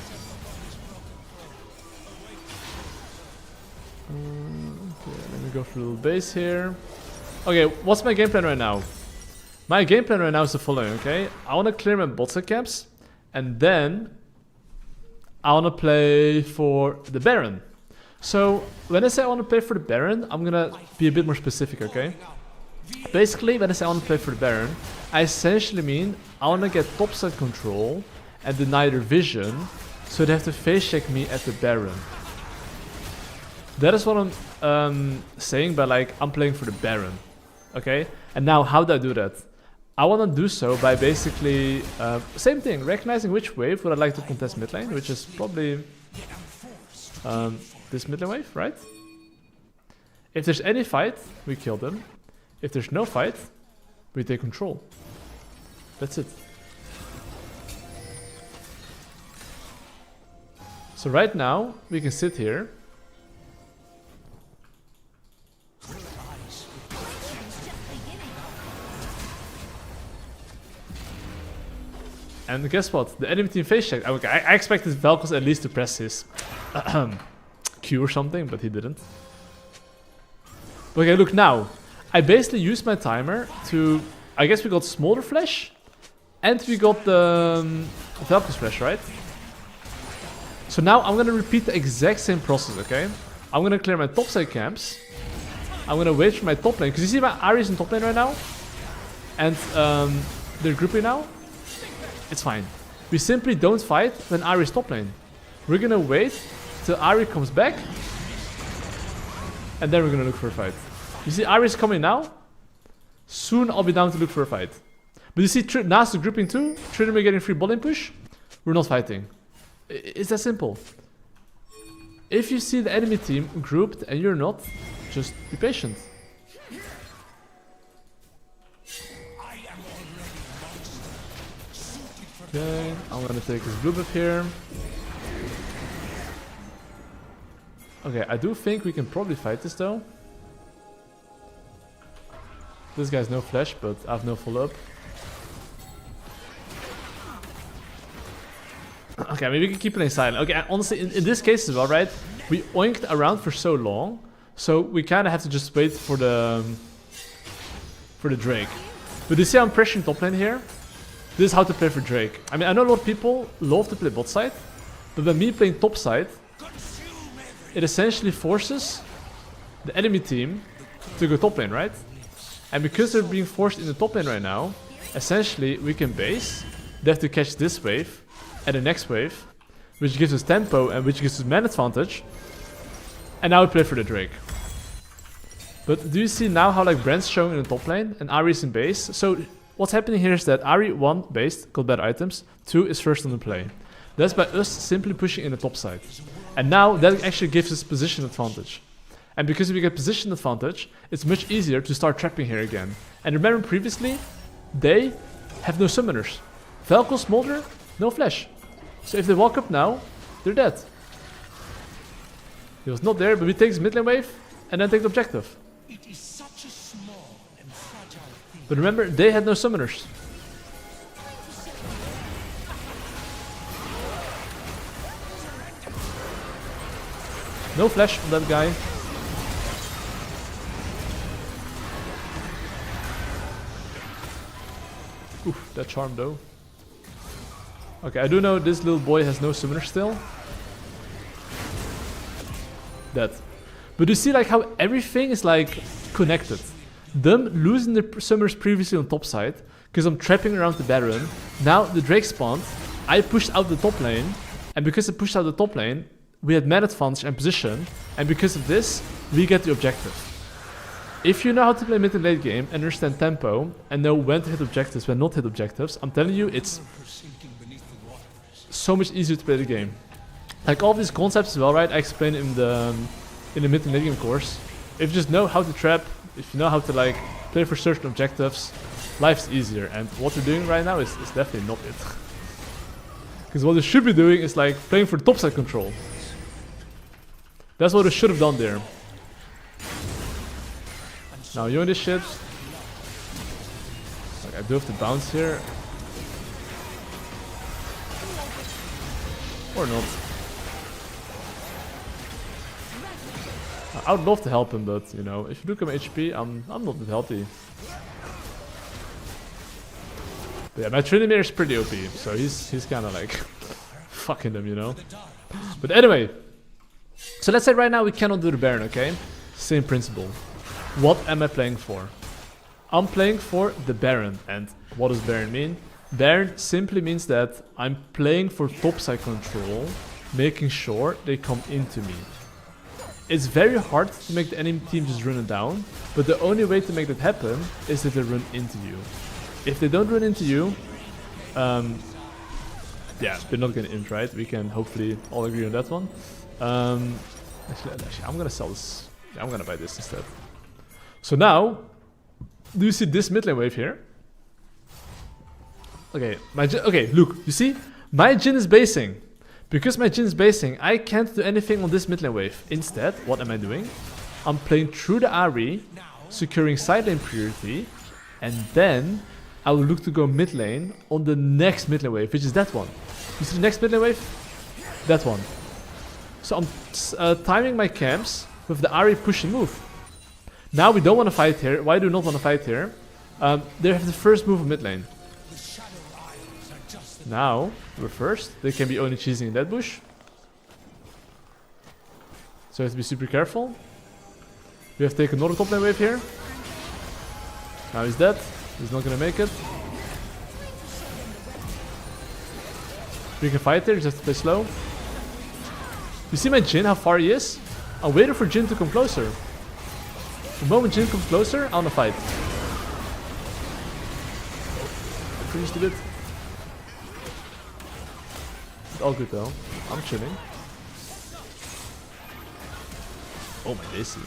Speaker 1: Okay, let me go for a little base here. Okay, what's my game plan right now? My game plan right now is the following, okay? I want to clear my bot side camps, and then I want to play for the Baron. So, when I say I want to play for the Baron, I'm gonna be a bit more specific, okay? Basically, when I say I want to play for the Baron, I essentially mean I want to get topside control and deny their vision, so they have to face check me at the Baron. That is what I'm saying by like, I'm playing for the Baron, okay? And now, how do I do that? I want to do so by basically, same thing, recognizing which wave would I like to contest mid lane, which is probably this mid lane wave, right? If there's any fight, we kill them. If there's no fight, we take control. That's it. So right now, we can sit here. And guess what? The enemy team face checked. Okay, I expected Vel'Koz at least to press his Q or something, but he didn't. Okay, look now. I basically used my timer to... I guess we got Smolder Flash, and we got the Vel'Koz Flash, right? So now I'm gonna repeat the exact same process, okay? I'm gonna clear my topside camps. I'm gonna wait for my top lane, because you see my Ahri's in top lane right now? And they're grouping now? It's fine. we simply don't fight when Ahri's top lane. We're gonna wait till Ahri comes back, and then we're gonna look for a fight. You see Ahri's coming now? Soon I'll be down to look for a fight. But you see Nasu grouping too, Trinity getting free bot lane push, we're not fighting. It's that simple. If you see the enemy team grouped and you're not, just be patient. Okay, I'm gonna take this blue buff here. Okay, I do think we can probably fight this though. This guy's no flash, but I have no follow-up. Okay, maybe we can keep playing silent. Okay, honestly, in this case as well, right? We oinked around for so long, so we kind of have to just wait for the Drake. But you see I'm pressuring top lane here? This is how to play for Drake. I mean, I know a lot of people love to play bot side, but by me playing top side, it essentially forces the enemy team to go top lane, right? And because they're being forced in the top lane right now, essentially we can base, they have to catch this wave and the next wave, which gives us tempo and which gives us man advantage. And now we play for the Drake. But do you see now how like Brand's showing in the top lane and Ahri's in base? So what's happening here is that Ahri 1 based, got better items, 2 is first on the play. That's by us simply pushing in the top side. And now that actually gives us position advantage. And because we get position advantage, it's much easier to start trapping here again. And remember previously, they have no summoners. Velko, Smolder, no flash. So if they walk up now, they're dead. He was not there, but we take his mid lane wave and then take the objective.
Speaker 3: It is such a small and fragile thing.
Speaker 1: But remember, they had no summoners. No flash from that guy. Oof, that charm though. Okay, I do know this little boy has no summoner still. Dead. But you see like how everything is like connected. Them losing the summoners previously on top side, because I'm trapping around the Baron. Now the Drake spawned, I pushed out the top lane, and because I pushed out the top lane, we had man advantage and position, and because of this, we get the objective. If you know how to play mid and late game, and understand tempo, and know when to hit objectives, when not to hit objectives, I'm telling you, it's so much easier to play the game. Like all these concepts as well, right? I explained in the mid and late game course. If you just know how to trap, if you know how to like play for certain objectives, life's easier. And what we're doing right now is definitely not it. Because what we should be doing is like playing for topside control. That's what we should have done there. Now you know this shit. Like, I do have to bounce here. Or not. I would love to help him, but you know, if you look at my HP, I'm not that healthy. But yeah, my Trinity is pretty OP, so he's kind of like fucking them, you know. But anyway, so let's say right now we cannot do the Baron, okay? Same principle. What am I playing for? I'm playing for the Baron, and what does Baron mean? Baron simply means that I'm playing for topside control, making sure they come into me. It's very hard to make the enemy team just run it down, but the only way to make that happen is if they run into you. If they don't run into you, yeah, they're not gonna int, right? We can hopefully all agree on that one. Actually, I'm gonna sell this. Yeah, I'm gonna buy this instead. So now, do you see this mid lane wave here? Okay, okay, look, you see? My Jhin is basing. Because my Jhin is basing, I can't do anything on this mid lane wave. Instead, what am I doing? I'm playing through the Ahri, securing side lane priority, and then I will look to go mid lane on the next mid lane wave, which is that one. You see the next mid lane wave? That one. So I'm timing my camps with the Ahri push and move. Now we don't want to fight here. Why do we not want to fight here? They have the first move of mid lane. Now, we're first. They can be only cheesing in that bush. So you have to be super careful. We have to take another top lane wave here. Now he's dead. He's not gonna make it. We can fight there, just have to play slow. You see my Jhin, how far he is? I'm waiting for Jhin to come closer. The moment Jhin comes closer, I wanna fight. I cringed a bit. It's all good though. I'm chilling. Oh my daisy.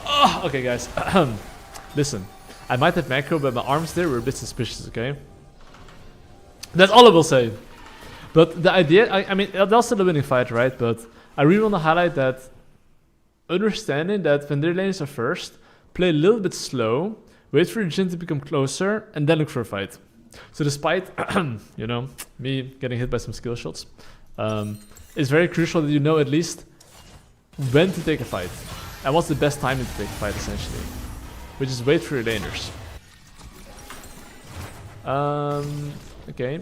Speaker 1: Oh, okay guys. Listen. I might have macro, but my arms there were a bit suspicious, okay? That's all I will say. But the idea, I mean, that's still a winning fight, right? But I really want to highlight that understanding that when their lanes are first, play a little bit slow, wait for your Jhin to become closer, and then look for a fight. So despite, you know, me getting hit by some skill shots, it's very crucial that you know at least when to take a fight. And what's the best timing to take a fight, essentially. Which is wait for your laners. Okay.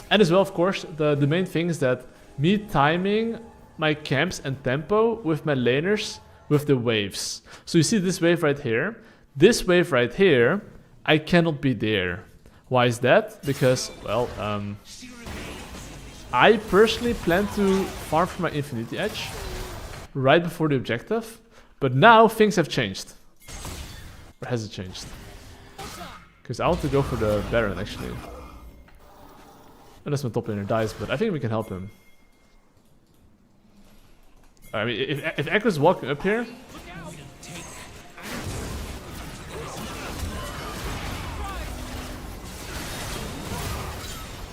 Speaker 1: And as well, of course, the main thing is that me timing my camps and tempo with my laners with the waves. So you see this wave right here. This wave right here, I cannot be there. Why is that? Because, well, I personally plan to farm for my Infinity Edge right before the objective. But now things have changed. Or has it changed? Because I want to go for the Baron actually. Unless my top laner dies, but I think we can help him. I mean, if Echo's walking up here...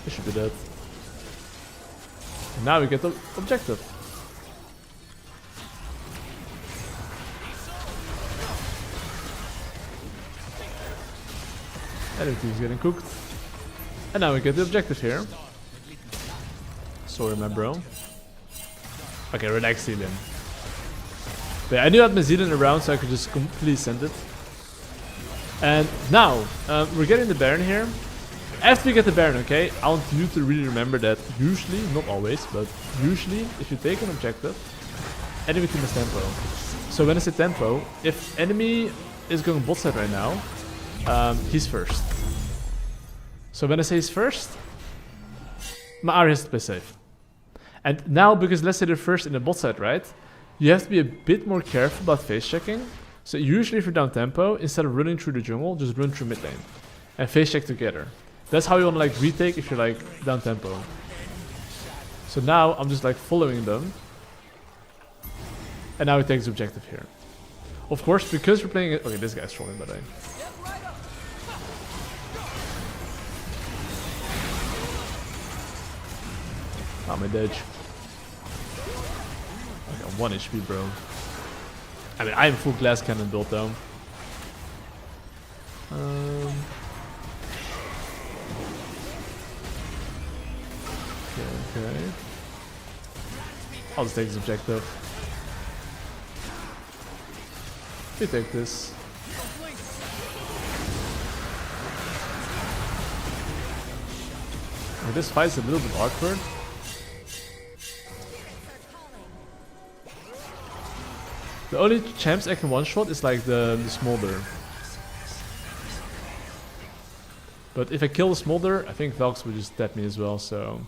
Speaker 1: He should be dead. And now we get the objective. Everything's getting cooked. And now we get the objective here. Sorry, my bro. Okay, relax, Zealand. But yeah, I knew I had my Zealand around, so I could just completely send it. And now, we're getting the Baron here. After we get the Baron, okay, I want you to really remember that usually, not always, but usually, if you take an objective, enemy team has tempo. So when I say tempo, if enemy is going bot side right now, he's first. So when I say he's first, my Ahri has to play safe. And now, because let's say they're first in the bot side, right? You have to be a bit more careful about face checking. So usually if you're down tempo, instead of running through the jungle, just run through mid lane. And face check together. That's how you want to like retake if you're like down tempo. So now I'm just like following them. And now he takes the objective here. Of course, because we're playing it... Okay, this guy's trolling by the way. I'm a dodge. I got 1 HP, bro. I mean, I have full glass cannon built though. Okay. I'll just take this objective. We take this. Well, this fight's a little bit awkward. The only champs I can one-shot is like the Smolder. But if I kill the Smolder, I think Valks would just tap me as well, so...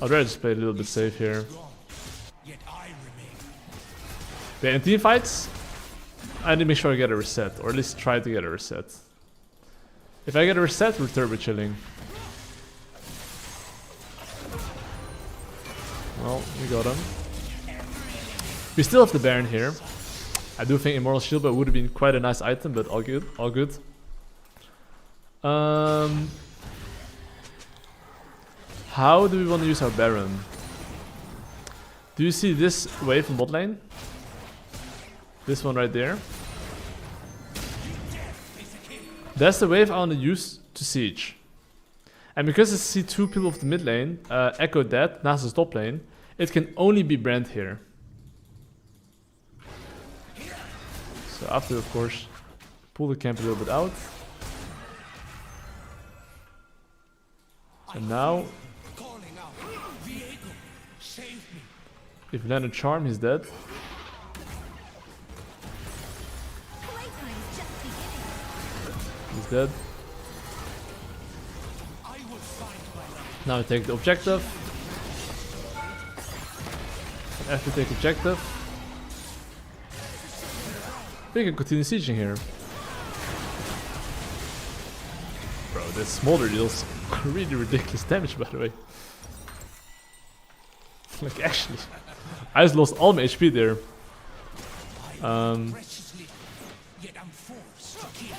Speaker 1: I'd rather just play a little bit safe here. But in team fights, I need to make sure I get a reset, or at least try to get a reset. If I get a reset, we're turbo chilling. Well, we got him. We still have the Baron here. I do think Immortal Shield would have been quite a nice item, but all good, all good. How do we want to use our Baron? Do you see this wave in bot lane? This one right there. That's the wave I want to use to siege. And because I see 2 people of the mid lane, Echo dead, Nasus top lane, it can only be Brand here. So after, of course, pull the camp a little bit out. And now, if we land a charm, he's dead. He's dead. Now we take the objective. After we take objective, we can continue sieging here. Bro, this smolder deals really ridiculous damage, by the way. Like, actually, I just lost all my HP there.
Speaker 3: Preciously, yet I'm forced to kill.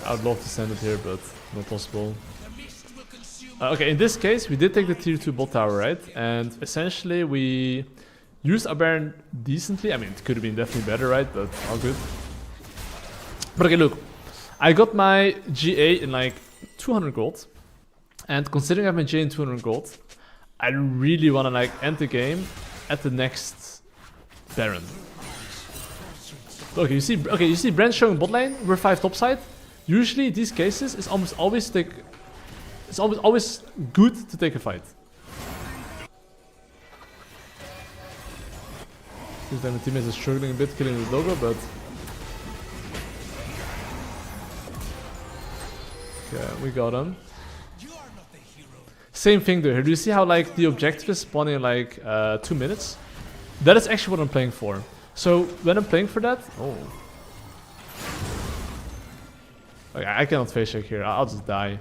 Speaker 1: I would love to send it here, but not possible.
Speaker 3: The mist will consume
Speaker 1: Okay, in this case, we did take the tier 2 bot tower, right? And essentially, we used our Baron decently. I mean, it could have been definitely better, right? But all good. But okay, look. I got my GA in like 200 gold. And considering I have my GA in 200 gold, I really want to like end the game at the next Baron. Okay, you see Brand showing bot lane, we're 5 topside. Usually these cases it's almost always good to take a fight. Because then the teammates are struggling a bit killing the doggo, but yeah, we got him.
Speaker 3: You are not the hero.
Speaker 1: Same thing though here. Do you see how like the objective is spawning in like 2 minutes? That is actually what I'm playing for. So when I'm playing for that, okay, I cannot face check here. I'll just die.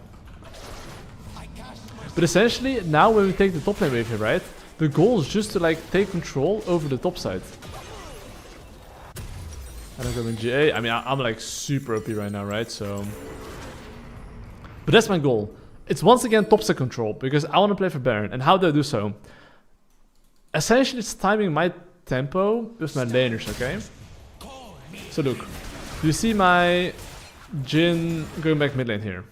Speaker 1: But essentially, now when we take the top lane wave here, right? The goal is just to like take control over the top side. And I'm going GA. I mean, I'm like super OP right now, right? So, but that's my goal. It's once again top side control because I want to play for Baron. And how do I do so? Essentially, it's timing my tempo with my laners, okay? So look, you see my Jhin going back mid lane here.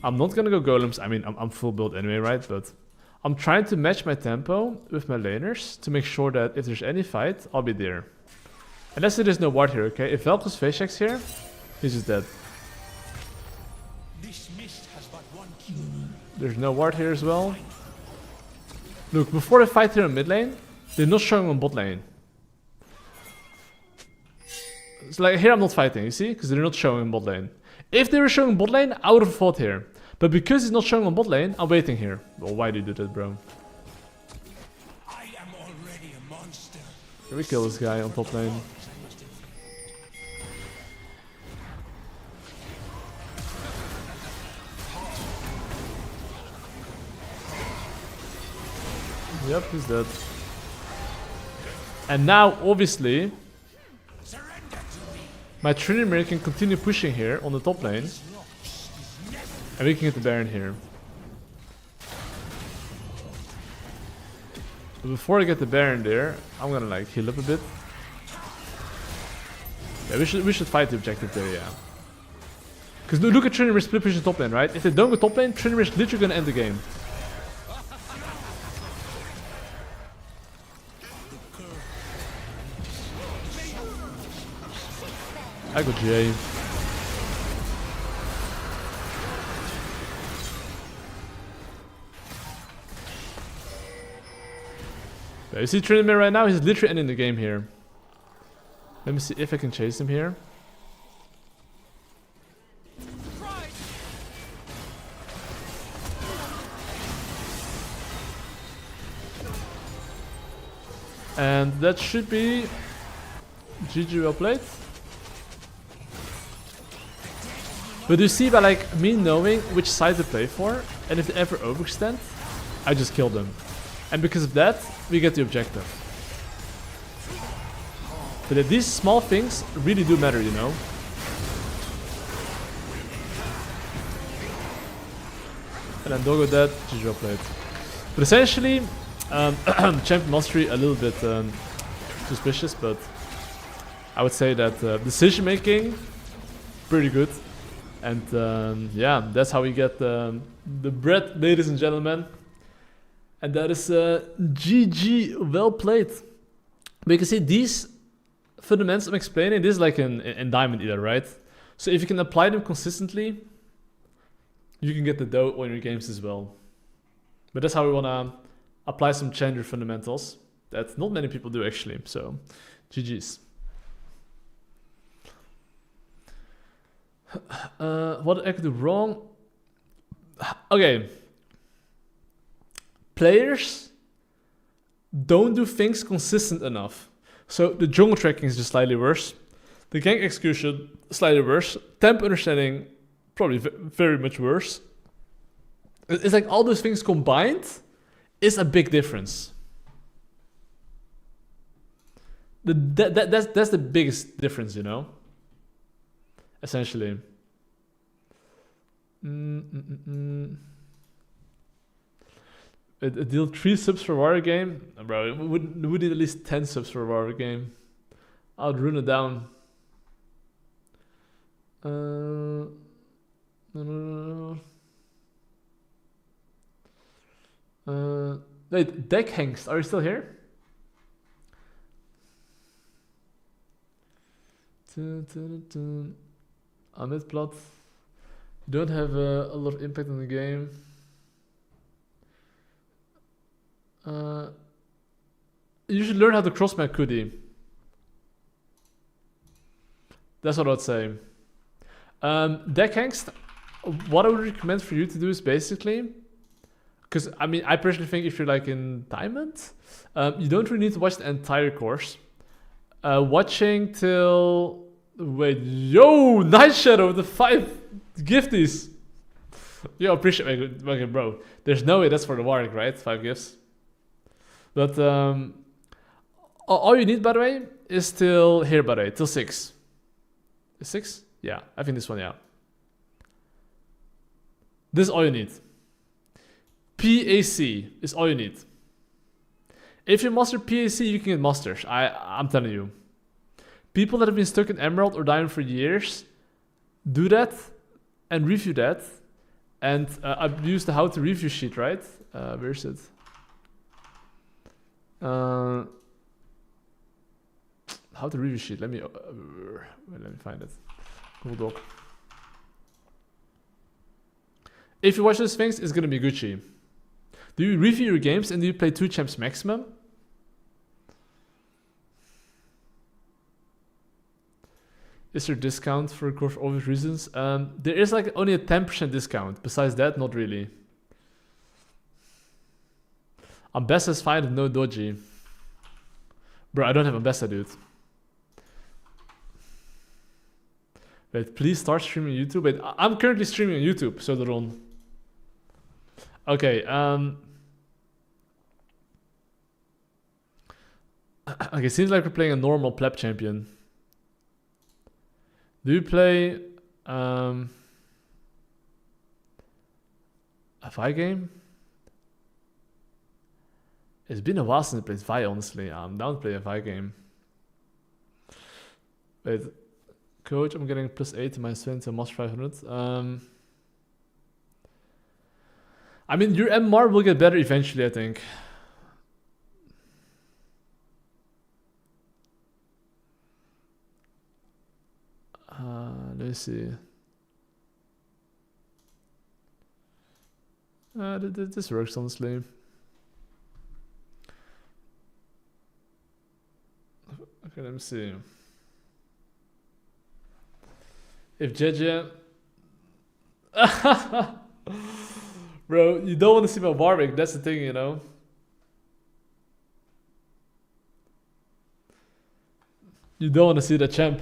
Speaker 1: I'm not gonna go golems. I mean, I'm full build anyway, right? But I'm trying to match my tempo with my laners to make sure that if there's any fight, I'll be there. Unless there's no ward here, okay? If Vel'Koz face checks here, he's just dead.
Speaker 3: This mist has but one cure.
Speaker 1: There's no ward here as well. Look, before they fight here in mid lane, they're not showing on bot lane. So like here I'm not fighting, you see? Because they're not showing on bot lane. If they were showing bot lane, I would have fought here. But because he's not showing on bot lane, I'm waiting here. Well, why do you do that, bro?
Speaker 3: I am already a monster.
Speaker 1: Can we kill this guy on top lane? Yep, he's dead. And now, obviously, my Trinity can continue pushing here on the top lane. And we can get the Baron here. But before I get the Baron there, I'm gonna like heal up a bit. Yeah, we should fight the objective there, yeah. Because look at Trinity split pushing top lane, right? If they don't go top lane, Trinity is literally gonna end the game. I got Jay. Yeah, you see Trinity right now? He's literally ending the game here. Let me see if I can chase him here. And that should be GG well played. But you see, by like me knowing which side to play for, and if they ever overextend, I just kill them. And because of that, we get the objective. But these small things really do matter, you know. And then Doggo dead, GG well played. But essentially, champion mastery a little bit suspicious, but I would say that decision making pretty good. And yeah, that's how we get the bread, ladies and gentlemen. And that is GG well played. But you can see these fundamentals I'm explaining, this is like in Diamond Eater, right? So if you can apply them consistently, you can get the dough on your games as well. But that's how we want to apply some Challenger fundamentals. that not many people do actually. So, GG's. What I could do wrong? Okay. Players don't do things consistent enough. So the jungle tracking is just slightly worse. The gank execution, slightly worse. Temp understanding, probably very much worse. It's like all those things combined is a big difference. That's the biggest difference, you know? Essentially. A deal 3 subs for a Warrior game? Bro, we need at least 10 subs for a Warrior game. I'll run it down. No. Wait, Deck Hengst, are you still here? Amit Plat. You don't have a lot of impact on the game. You should learn how to cross-map Kudi. That's what I'd say. Deck Hengst, what I would recommend for you to do is basically, because I mean, I personally think if you're like in Diamond, you don't really need to watch the entire course. Watching till... Wait, yo! Night Shadow with the 5 gifties! Yo, appreciate it. Okay, bro. There's no way that's for the Warwick, right? 5 gifts. But all you need, by the way, is till here, by the way, till 6. Is 6? Yeah, I think this one, yeah. This is all you need. PAC is all you need. If you master PAC, you can get masters. I'm telling you. People that have been stuck in Emerald or Diamond for years, do that and review that. And I've used the how to review sheet, right? Where is it? How to review sheet. Let me find it. Google Doc. If you watch those things, it's gonna be Gucci. Do you review your games and do you play 2 champs maximum? Is there discount for course for obvious reasons? There is like only a 10% discount. Besides that, not really. Ambessa is fine with no dodgy. Bro, I don't have Ambessa, dude. Wait, please start streaming on YouTube. Wait, I'm currently streaming on YouTube, so they're on. Okay, okay, seems like we're playing a normal pleb champion. Do you play a Vi game? It's been a while since I played Vi, honestly. I'm down to play a Vi game. Wait, coach, I'm getting +8 to -20 to Master 500. I mean, your MMR will get better eventually, I think. Let me see. This works, honestly. Okay, let me see. If JJ... Bro, you don't want to see my Warwick, that's the thing, you know? You don't want to see the champ.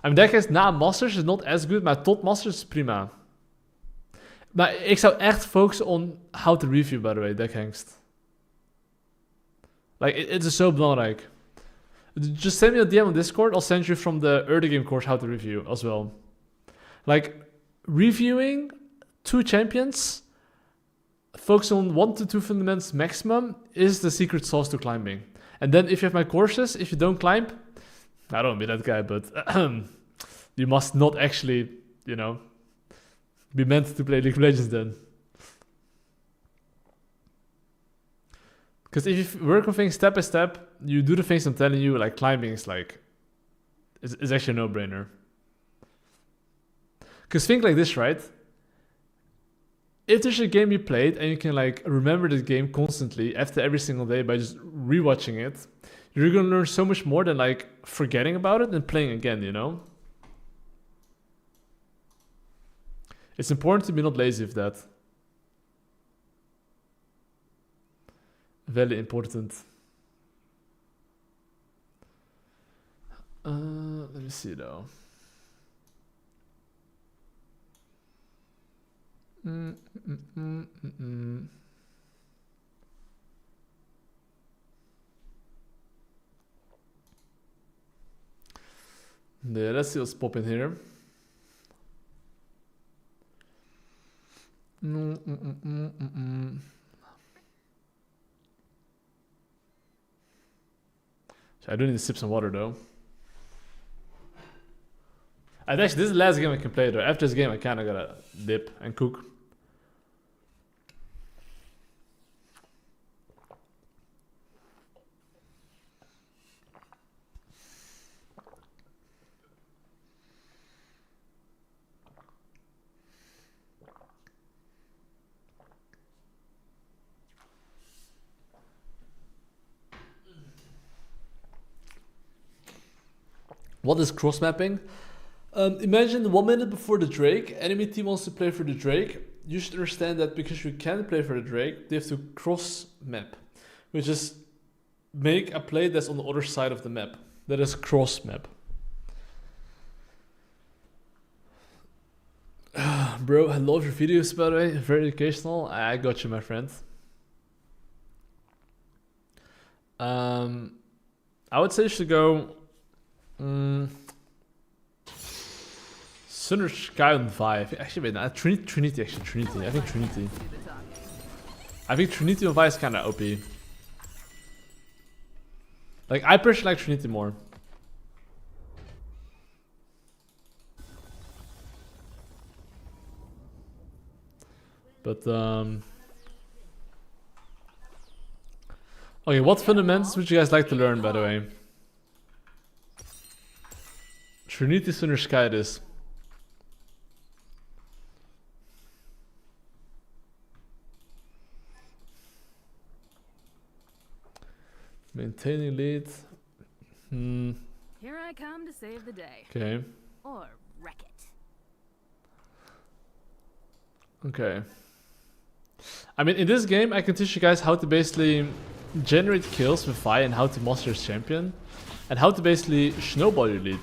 Speaker 1: I mean, dat is na Masters is not as good, maar tot Masters is prima. Maar ik zou echt focussen on how to review, by the way, Deckhengst. Like, it is so belangrijk. Just send me a DM on Discord, I'll send you from the early game course how to review as well. Like, reviewing 2 champions, focus on 1 to 2 fundamentals maximum, is the secret sauce to climbing. And then if you have my courses, if you don't climb, I don't be that guy, but you must not actually, you know, be meant to play League of Legends then. Because if you work on things step by step, you do the things I'm telling you, like climbing is like, it's actually a no-brainer. Because think like this, right? If there's a game you played and you can like remember the game constantly after every single day by just rewatching it, you're gonna learn so much more than like forgetting about it and playing again, you know? It's important to be not lazy with that. Very important. Let me see though. Yeah, let's see what's popping here. I do need to sip some water though. And actually, this is the last game I can play though. After this game, I kinda gotta dip and cook. What is cross mapping? Imagine 1 minute before the Drake, enemy team wants to play for the Drake. You should understand that because you can play for the Drake, they have to cross map, which is make a play that's on the other side of the map. That is cross map. Bro, I love your videos, by the way. Very educational. I got you, my friend. I would say you should go Thunder Sky on 5. Actually, wait, no, Trinity. I think Trinity. I think Trinity on 5 is kinda OP. Like, I personally like Trinity more. But, okay, what fundamentals would you guys like to learn, by the way? Trinity Thunder Sky it is. Maintaining lead.
Speaker 4: Here I come to save the day.
Speaker 1: Okay.
Speaker 4: Or wreck it.
Speaker 1: Okay. I mean, in this game, I can teach you guys how to basically generate kills with Vi and how to master his champion. And how to basically snowball your lead.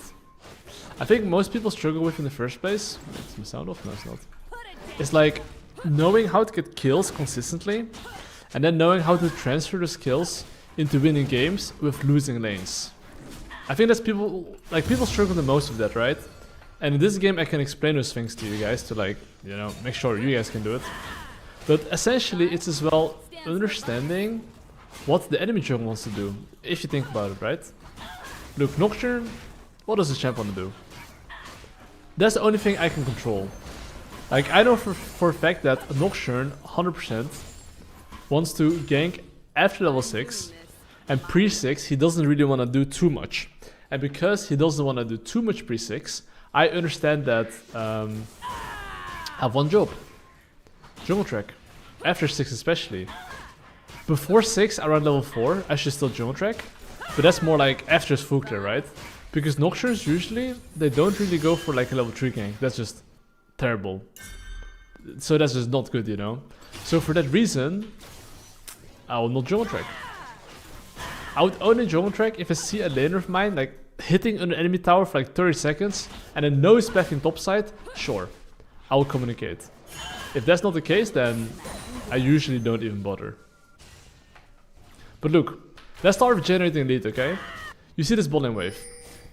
Speaker 1: I think most people struggle with in the first place. Is my sound off? No, it's not. It's like knowing how to get kills consistently. And then knowing how to transfer those kills into winning games with losing lanes. I think that's people struggle the most with that, right? And in this game I can explain those things to you guys to like, you know, make sure you guys can do it. But essentially it's as well understanding what the enemy jungle wants to do, if you think about it, right? Look, Nocturne, what does the champ want to do? That's the only thing I can control. Like, I know for a fact that Nocturne 100% wants to gank after level 6, and pre-6 he doesn't really want to do too much. And because he doesn't want to do too much pre-6, I understand that I have one job. Jungle track. After 6 especially. Before 6, around level 4, I should still jungle track. But that's more like after it's full clear, right? Because Nocturnes usually, they don't really go for like a level 3 gank. That's just terrible. So that's just not good, you know? So for that reason, I will not jungle track. I would only jungle track if I see a laner of mine like hitting an enemy tower for like 30 seconds and then no spaffing topside, sure, I will communicate. If that's not the case, then I usually don't even bother. But look, let's start with generating lead, okay? You see this bot lane wave.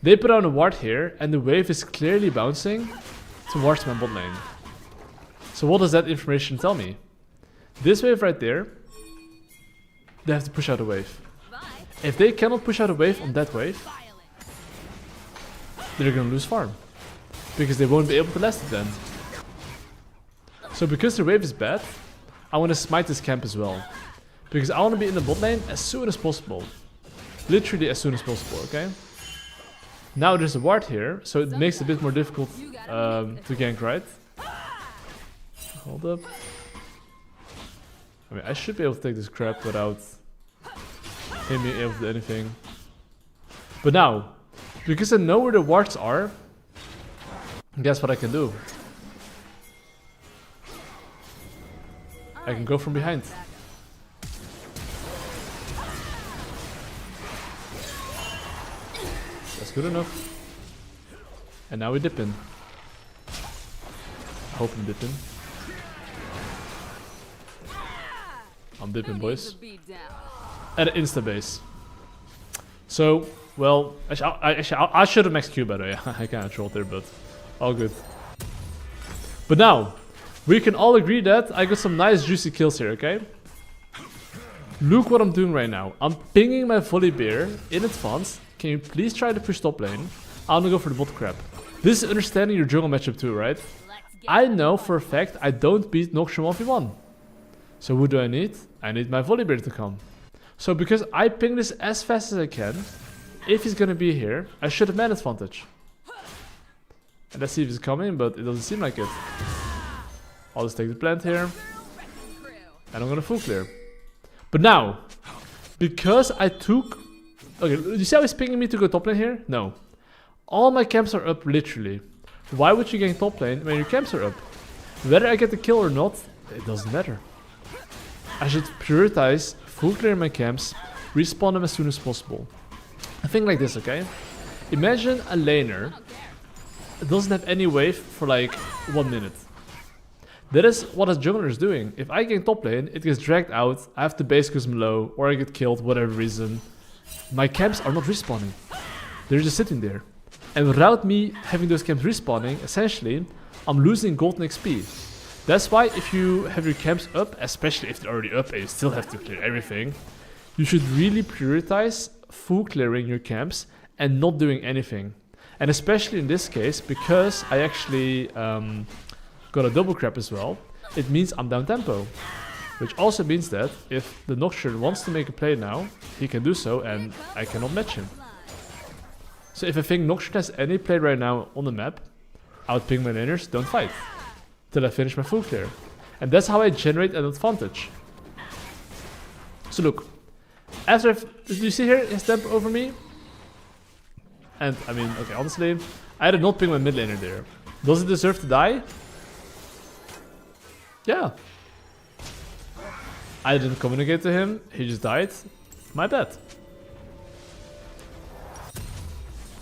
Speaker 1: They put down a ward here and the wave is clearly bouncing towards my bot lane. So what does that information tell me? This wave right there, they have to push out a wave. If they cannot push out a wave on that wave, they're gonna lose farm. Because they won't be able to last it then. So because the wave is bad, I want to smite this camp as well. Because I want to be in the bot lane as soon as possible. Literally as soon as possible, okay? Now there's a ward here, so it makes it a bit more difficult to gank, right? Hold up. I mean, I should be able to take this crap without him being able to do anything. But now, because I know where the wards are, guess what I can do? I can go from behind. That's good enough. And now we dip in. I hope I'm dipping. I'm dipping, boys. At an insta base. So, well, I should have maxed Q by the way. I kind of trolled there, but all good. But now, we can all agree that I got some nice juicy kills here, okay? Look what I'm doing right now. I'm pinging my volley bear in advance. Can you please try to push top lane? I'm gonna go for the bot crap. This is understanding your jungle matchup too, right? I know for a fact I don't beat Noxian 1v1. So who do I need? I need my volley bear to come. So because I ping this as fast as I can, if he's gonna be here, I should have man advantage. And let's see if he's coming, but it doesn't seem like it. I'll just take the plant here. And I'm gonna full clear. But now, because I took... Okay, you see how he's pinging me to go top lane here? No. All my camps are up, literally. Why would you gank top lane when your camps are up? Whether I get the kill or not, it doesn't matter. I should prioritize full clear my camps, respawn them as soon as possible. I think like this, okay? Imagine a laner doesn't have any wave for like 1 minute. That is what a jungler is doing. If I gank top lane, it gets dragged out, I have to base cause I'm low, or I get killed, whatever reason. My camps are not respawning. They're just sitting there. And without me having those camps respawning, essentially, I'm losing gold and XP. That's why if you have your camps up, especially if they're already up and you still have to clear everything, you should really prioritize full clearing your camps and not doing anything. And especially in this case, because I actually got a double crap as well, it means I'm down tempo. Which also means that if the Noxian wants to make a play now, he can do so and I cannot match him. So if I think Noxian has any play right now on the map, I would ping my laners, don't fight. Till I finish my full clear. And that's how I generate an advantage. So look, after do you see here his tempo over me? And I mean, okay, honestly, I did not ping my mid laner there. Does it deserve to die? Yeah. I didn't communicate to him, he just died. My bad.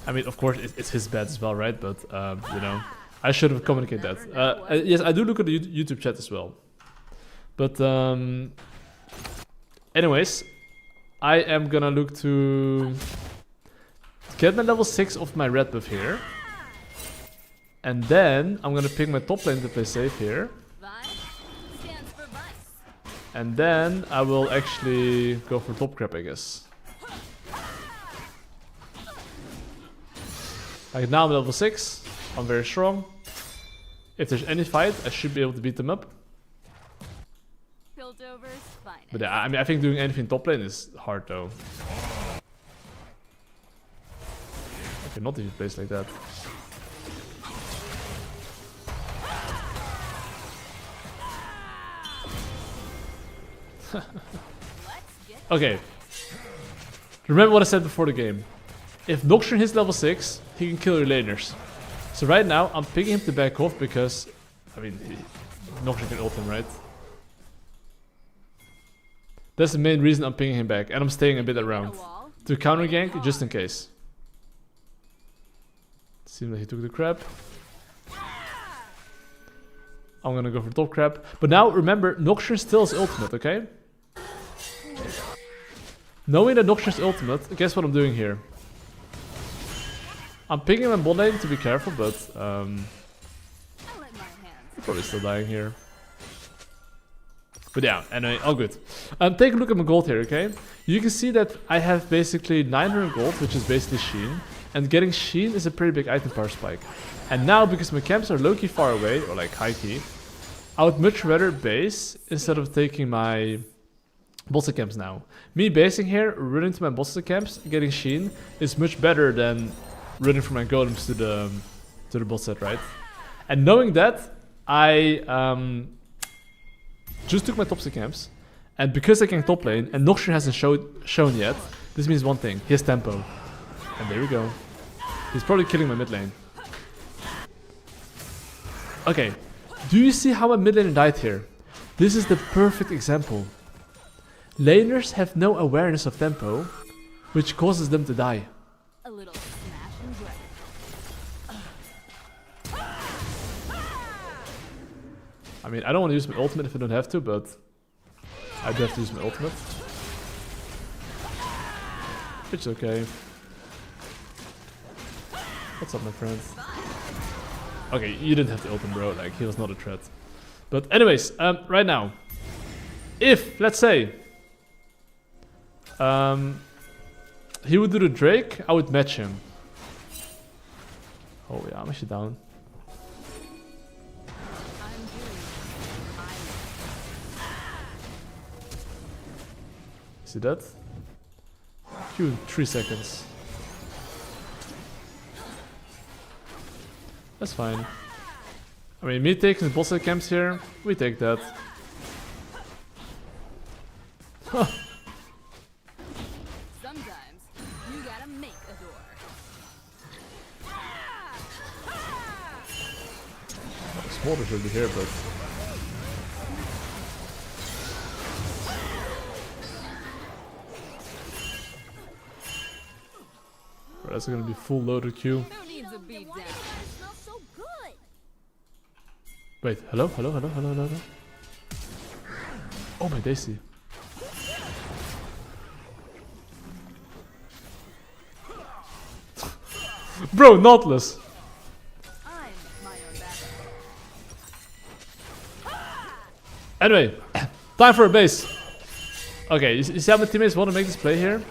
Speaker 1: I mean, of course, it's his bad as well, right? But, you know, I should have communicated that. Yes, I do look at the YouTube chat as well. But, anyways, I am gonna look to get my level 6 of my red buff here. And then I'm gonna pick my top lane to play safe here. And then I will actually go for top crap, I guess. Like now I'm level 6, I'm very strong. If there's any fight, I should be able to beat them up. But yeah, I mean, I think doing anything top lane is hard though. Okay, not if you place like that. Okay. Remember what I said before the game. If Noxian hits level 6, he can kill your laners. So right now, I'm picking him to back off because... I mean, Noxian can ult him, right? That's the main reason I'm pinging him back. And I'm staying a bit around. To counter gank, just in case. Seems like he took the crap. I'm gonna go for top crap. But now, remember, Noxian still has ultimate, okay? Knowing that Noxian's ultimate, guess what I'm doing here? I'm picking my bot lane to be careful, but I'm probably still dying here. But yeah, anyway, all good. Take a look at my gold here, okay? You can see that I have basically 900 gold, which is basically Sheen. And getting Sheen is a pretty big item power spike. And now, because my camps are low-key far away, or like high-key, I would much rather base instead of taking my bossa camps now. Me basing here, running to my bossa camps, getting Sheen, is much better than running from my golems to the bot side, right? And knowing that, I just took my top 6 camps, and because I can top lane and Noxian hasn't shown yet, this means one thing: he has tempo. And there we go. He's probably killing my mid lane. Okay, do you see how my mid laner died here? This is the perfect example. Laners have no awareness of tempo, which causes them to die.
Speaker 4: A little smash and grab.
Speaker 1: I mean, I don't want to use my ultimate if I don't have to, but I do have to use my ultimate. It's okay. What's up, my friend? Okay, you didn't have the ultimate, bro. Like, he was not a threat. But anyways, right now, if, let's say, he would do the Drake, I would match him. Oh yeah, I'm actually down.
Speaker 4: I'm doing
Speaker 1: See that? Q in 3 seconds. That's fine. I mean, me taking the boss side camps here, we take that. Huh.
Speaker 4: Sometimes you gotta make a door.
Speaker 1: Smolder's already here, but bro, that's gonna be full loaded Q.
Speaker 4: Who needs a beat down? Smells so good.
Speaker 1: Wait, hello? Oh my daisy. Bro, Nautilus!
Speaker 4: I'm my own backup.
Speaker 1: Anyway, time for a base. Okay, you see how my teammates want to make this play here?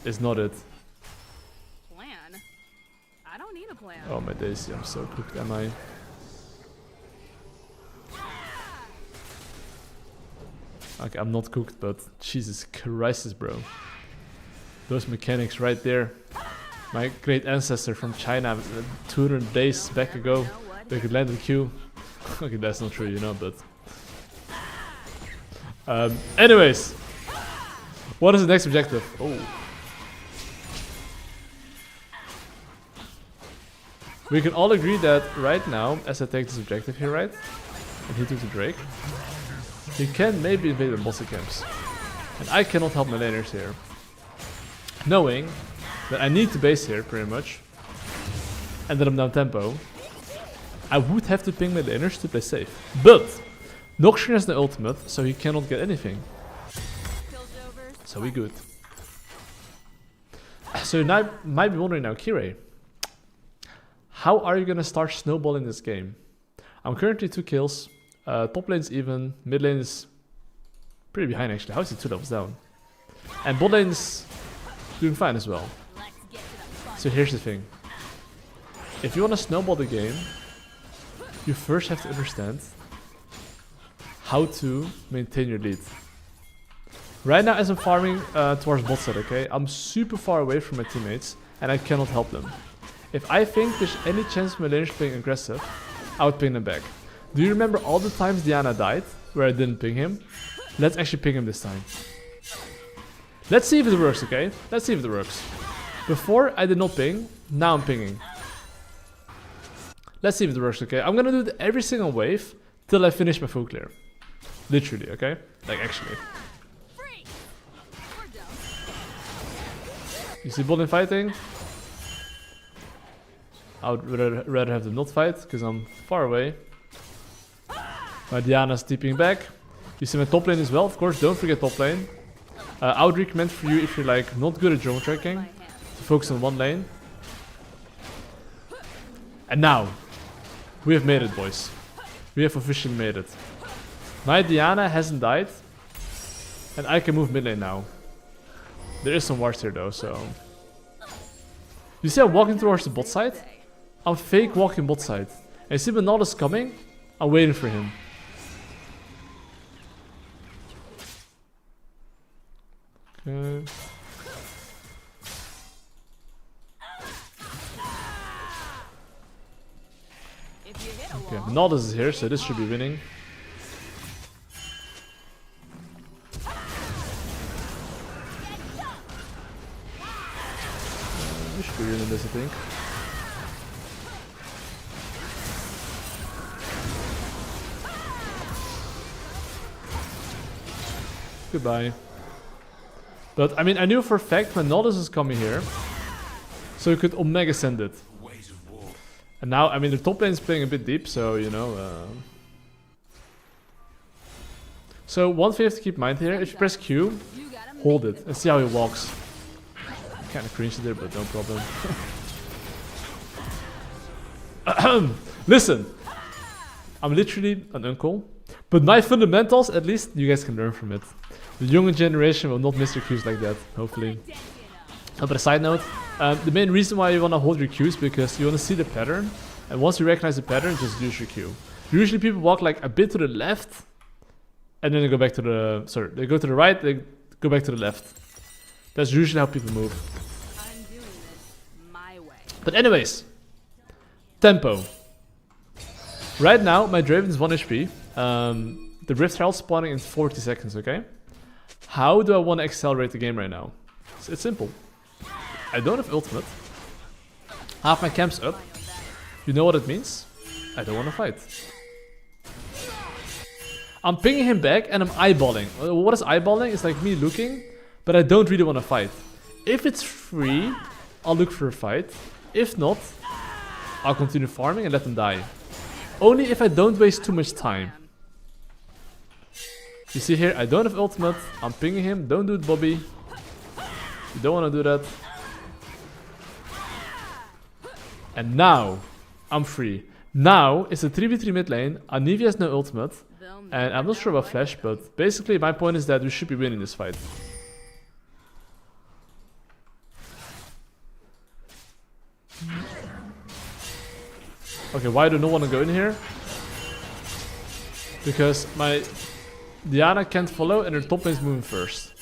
Speaker 1: It's not it.
Speaker 4: Plan? I don't need a plan.
Speaker 1: Oh my daisy, I'm so cooked, am I? Okay, I'm not cooked, but Jesus Christ, bro. Those mechanics right there. My great ancestor from China 200 days back ago, they could land the Q. Okay, that's not true, you know, but... anyways. What is the next objective? Oh. We can all agree that right now, as I take this objective here, right? And he took the Drake. He can maybe invade the boss camps. And I cannot help my laners here. Knowing that I need to base here, pretty much. And that I'm down tempo. I would have to ping my laners to play safe. But Noxian has the ultimate, so he cannot get anything. So we good. So you now might be wondering now, Kirei, how are you gonna start snowballing this game? I'm currently 2 kills. Top lane's even, mid lane is pretty behind actually. How is he 2 levels down? And bot lane's doing fine as well. So here's the thing. If you want to snowball the game, you first have to understand how to maintain your lead. Right now as I'm farming towards bot side, okay, I'm super far away from my teammates and I cannot help them. If I think there's any chance my laner's playing aggressive, I would ping them back. Do you remember all the times Diana died where I didn't ping him? Let's actually ping him this time. Let's see if it works, okay? Let's see if it works. Before I did not ping, now I'm pinging. Let's see if it works, okay? I'm gonna do it every single wave till I finish my full clear. Literally, okay? Like actually. You see bot lane fighting? I would rather have them not fight, because I'm far away. My Diana's TPing back. You see my top lane as well, of course, don't forget top lane. I would recommend for you, if you're like not good at drone tracking, to focus on one lane. And now, we have made it, boys. We have officially made it. My Diana hasn't died, and I can move mid lane now. There is some wards here though, so... You see I'm walking towards the bot side? I'm fake walking bot side. And you see when Nautilus is coming, I'm waiting for him. Okay.
Speaker 4: If you hit a
Speaker 1: Okay,
Speaker 4: wall,
Speaker 1: Naldus is here, so this should be winning. We should be winning this, I think. Goodbye. But I mean, I knew for a fact when Naldus is coming here, so you could Omega send it. And now, I mean, the top lane is playing a bit deep, so you know. So one thing you have to keep in mind here: if you press Q,
Speaker 4: you gotta
Speaker 1: hold
Speaker 4: make
Speaker 1: it and see how he walks. Kind of cringe there, but no problem. Listen, I'm literally an uncle, but my fundamentals, at least, you guys can learn from it. The younger generation will not miss their cues like that, hopefully. But a side note, the main reason why you want to hold your cues because you want to see the pattern, and once you recognize the pattern, just use your cue. Usually people walk like a bit to the left, and then they go back to the, sorry, they go to the right, they go back to the left. That's usually how people move.
Speaker 4: I'm doing this my way.
Speaker 1: But anyways, tempo. Right now, my Draven is 1 HP. The Rift Herald spawning in 40 seconds, okay? How do I want to accelerate the game right now? It's simple. I don't have ultimate. Half my camp's up. You know what it means? I don't want to fight. I'm pinging him back and I'm eyeballing. What is eyeballing? It's like me looking, but I don't really want to fight. If it's free, I'll look for a fight. If not, I'll continue farming and let them die. Only if I don't waste too much time. You see here, I don't have ultimate. I'm pinging him. Don't do it, Bobby. You don't want to do that. And now, I'm free. Now, it's a 3v3 mid lane. Anivia has no ultimate. And I'm not sure about Flash, but basically my point is that we should be winning this fight. Okay, why do no want to go in here? Because my Diana can't follow and her top lane is moving first.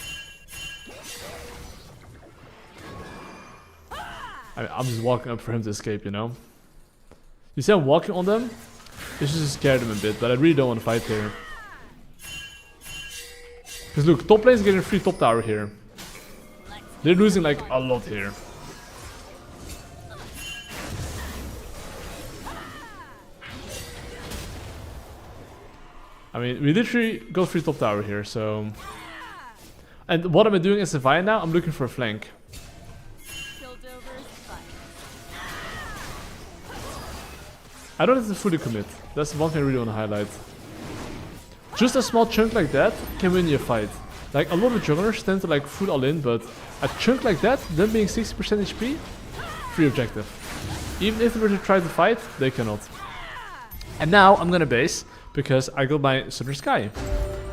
Speaker 1: I'm just walking up for him to escape, you know? You see I'm walking on them? It's just to scare them a bit, but I really don't want to fight here. Because look, top lane is getting a free top tower here. They're losing like a lot here. I mean, we literally got free top tower here, so... And what am I doing as a Vine now? I'm looking for a flank. I don't have to fully commit. That's one thing I really want to highlight. Just a small chunk like that can win you a fight. Like, a lot of junglers tend to like full all in, but a chunk like that, them being 60% HP, free objective. Even if they were to try to fight, they cannot. And now I'm gonna base, because I got my Southern Sky.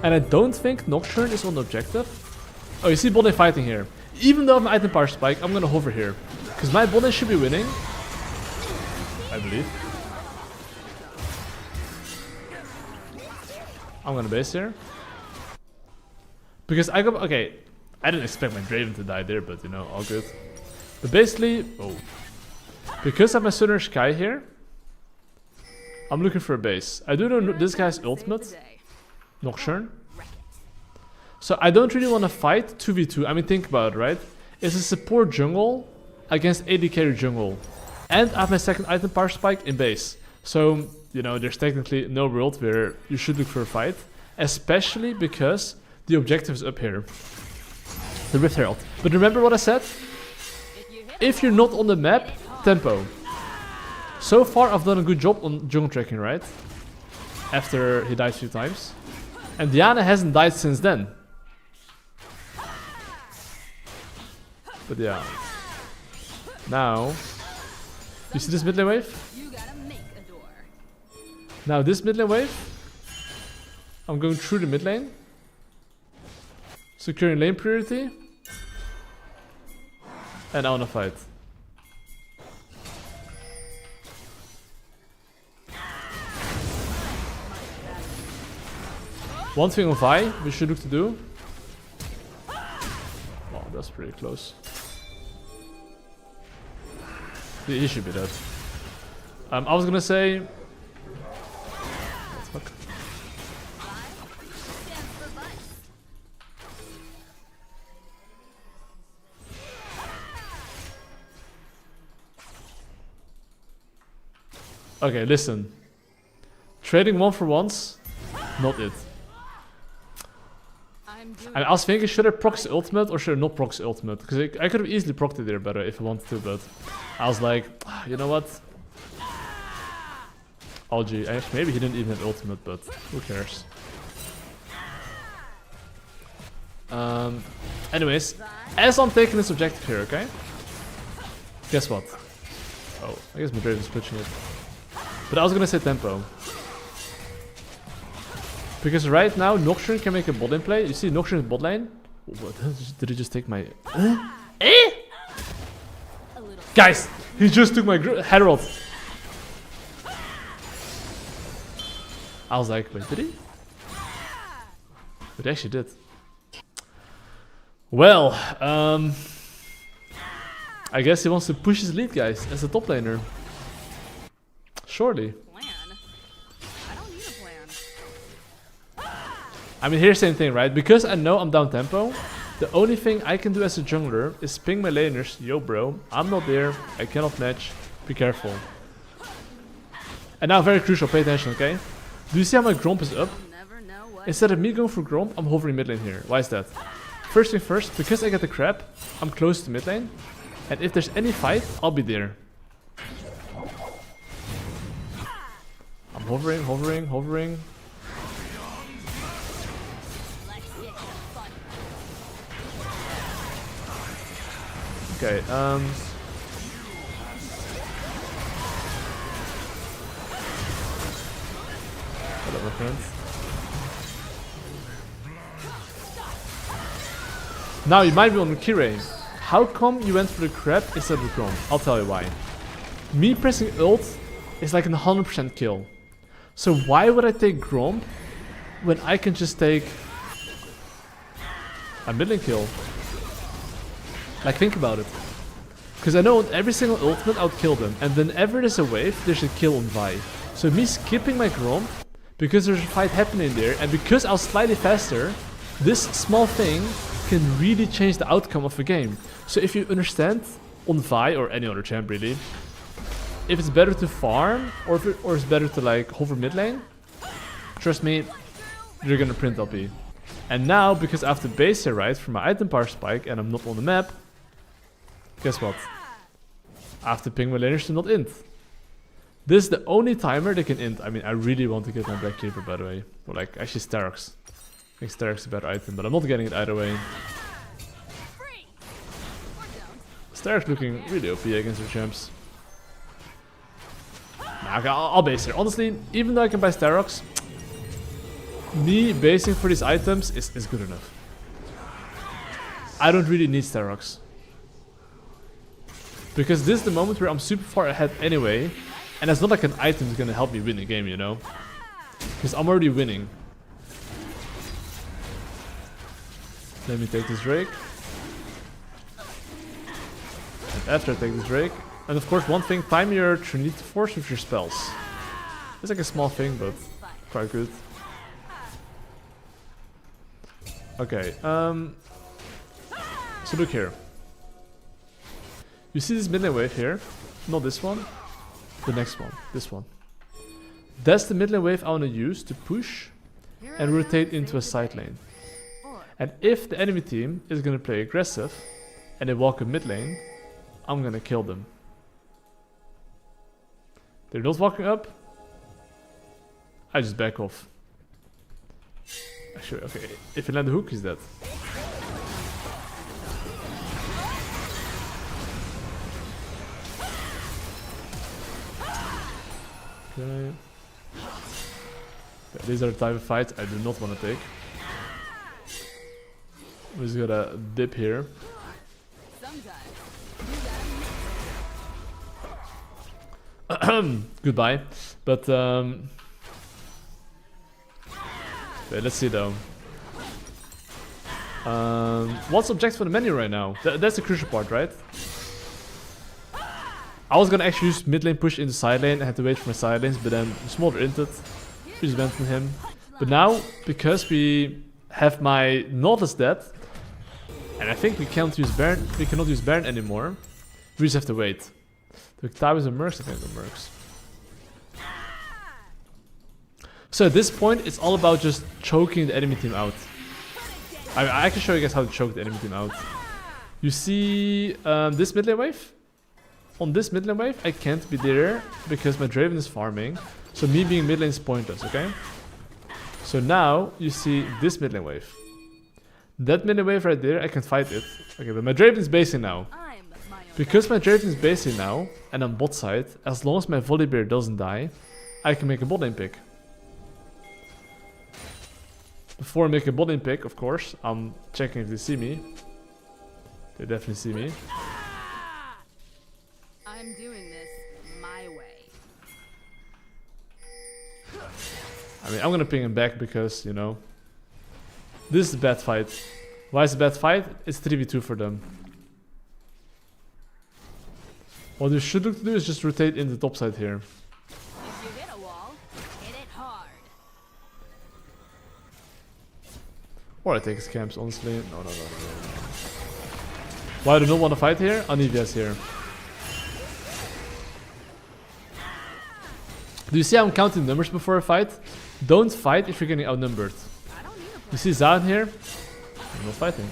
Speaker 1: And I don't think Nocturne is on the objective. Oh, you see bot lane fighting here. Even though I have an item power spike, I'm gonna hover here. Because my bot lane should be winning. I believe. I'm gonna base here. Because I got, okay, I didn't expect my Draven to die there, but you know, all good. But basically, oh. Because I have my Southern Sky here, I'm looking for a base. I do know this guy's ultimate, Nocturne. So I don't really want to fight 2v2. I mean, think about it, right? It's a support jungle against AD carry jungle. And I have my second item power spike in base. So, you know, there's technically no world where you should look for a fight. Especially because the objective is up here. The Rift Herald. But remember what I said? If you're not on the map, tempo. So far I've done a good job on jungle tracking, right? After he died a few times. And Diana hasn't died since then. But yeah. Now, you see this mid lane wave? Now this mid lane wave, I'm going through the mid lane, securing lane priority, and I wanna fight. One thing on Vi we should look to do was pretty close. He should be dead. I was gonna say... What the fuck? Okay, listen. Trading one for once, not it. I was thinking, should I proxy ultimate or should I not proxy ultimate? Because I could have easily procced it there better if I wanted to, but I was like, you know what? Algae. Maybe he didn't even have ultimate, but who cares? Anyways, as I'm taking this objective here, okay? Guess what? Oh, I guess Madrid is pushing it. But I was gonna say tempo. Because right now, Nocturne can make a bot lane play. You see Nocturne's bot lane? What? Did he just take my... Eh? Guys! He just took my Herald. I was like, wait, did he? But he actually did. Well, I guess he wants to push his lead, guys, as a top laner. Surely.
Speaker 4: Plan? I don't need a plan.
Speaker 1: I mean, here's the same thing, right? Because I know I'm down tempo, the only thing I can do as a jungler is ping my laners, yo bro, I'm not there, I cannot match, be careful. And now very crucial, pay attention, okay? Do you see how my Gromp is up?
Speaker 4: Never know what.
Speaker 1: Instead of me going for Gromp, I'm hovering mid lane here. Why is that? First thing first, because I get the crab, I'm close to mid lane. And if there's any fight, I'll be there. I'm hovering, hovering, hovering. Okay, hello, my friend. Now you might be on Kirei. How come you went for the crab instead of the Gromp? I'll tell you why. Me pressing ult is like a 100% kill. So why would I take Gromp when I can just take a mid lane kill? Like, think about it. Because I know on every single ultimate I'll kill them, and whenever there's a wave, there's a kill on Vi. So me skipping my Gromp, because there's a fight happening there, and because I was slightly faster, this small thing can really change the outcome of a game. So if you understand, on Vi or any other champ really, if it's better to farm, or it's better to like hover mid lane, trust me, you're gonna print LP. And now, because I have the base here, right, for my item power spike, and I'm not on the map, guess what? I have to ping my laners to not int. This is the only timer they can int. I mean, I really want to get my Black Keeper, by the way. Or like, actually Starox. I think Starox is a better item, but I'm not getting it either way. Starox looking really OP against their champs. Nah, okay, I'll base here. Honestly, even though I can buy Starox, me basing for these items is good enough. I don't really need Starox. Because this is the moment where I'm super far ahead anyway, and it's not like an item is gonna help me win the game, you know? Because I'm already winning. Let me take this Drake. And after I take this Drake, and of course one thing, time your Trinity Force with your spells. It's like a small thing, but quite good. Okay, so look here. You see this mid lane wave here? Not this one. The next one. This one. That's the mid lane wave I want to use to push and rotate into a side lane. And if the enemy team is going to play aggressive and they walk in mid lane, I'm going to kill them. They're not walking up. I just back off. Actually, okay. If you land the hook, he's dead. Okay. Yeah, these are the type of fights I do not want to take. We just gotta dip here. Goodbye. But wait, let's see though. What's objective for the menu right now? That's the crucial part, right? I was gonna actually use mid lane push into side lane. I had to wait for my side lanes, but then Smolder inted. We just went from him. But now, because we have my Nautilus dead, and I think we cannot use Baron anymore, we just have to wait. The Tywers and Mercs, I think the Mercs. So at this point, it's all about just choking the enemy team out. I can show you guys how to choke the enemy team out. You see this mid lane wave? On this mid lane wave, I can't be there because my Draven is farming. So me being mid lane is pointless, okay? So now you see this mid lane wave. That mid lane wave right there, I can fight it. Okay, but my Draven is basing now. Because my Draven is basing now, and on bot side, as long as my Volibear doesn't die, I can make a bot lane pick. Before I make a bot lane pick, of course, I'm checking if they see me. They definitely see me.
Speaker 4: I'm doing this my way.
Speaker 1: I mean, I'm gonna ping him back because, you know, this is a bad fight. Why is it a bad fight? It's 3v2 for them. What you should look to do is just rotate in the top side here.
Speaker 4: If you hit a wall, hit it hard.
Speaker 1: Or I take his camps, honestly. No. Why do I not want to fight here? Anivia's here. Do you see how I'm counting numbers before a fight? Don't fight if you're getting outnumbered.
Speaker 4: I don't need a
Speaker 1: You see Zaun here? I'm not fighting.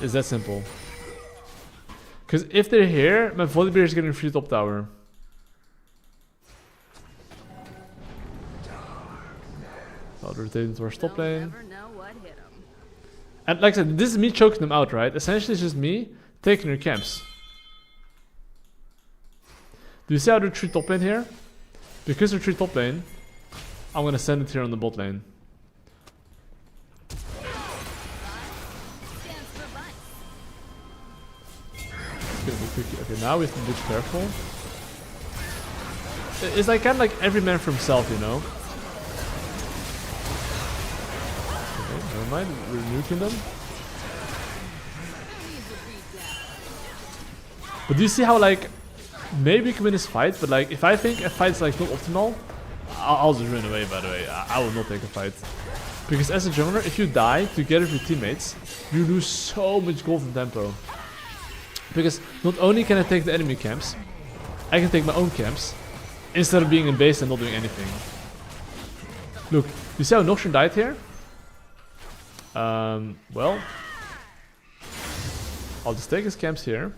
Speaker 1: It's that simple. Because if they're here, my Volibear is getting free top tower. I'll rotate into our top lane.
Speaker 4: Never know what hit 'em.
Speaker 1: And like I said, this is me choking them out, right? Essentially it's just me taking their camps. Do you see how they're 3 top lane here? Because they're 3 top lane, I'm gonna send it here on the bot lane.
Speaker 4: Stands for bunch.
Speaker 1: It's gonna be tricky. Okay, now we have to be careful. It's like kind of like every man for himself, you know? Okay, never mind, we're nuking them. But do you see how like, maybe we can win this fight, but like if I think a fight's like not optimal, I'll just run away, by the way. I will not take a fight. Because as a jungler, if you die together with your teammates, you lose so much gold and tempo. Because not only can I take the enemy camps, I can take my own camps, instead of being in base and not doing anything. Look, you see how Noxian died here? Well, I'll just take his camps here.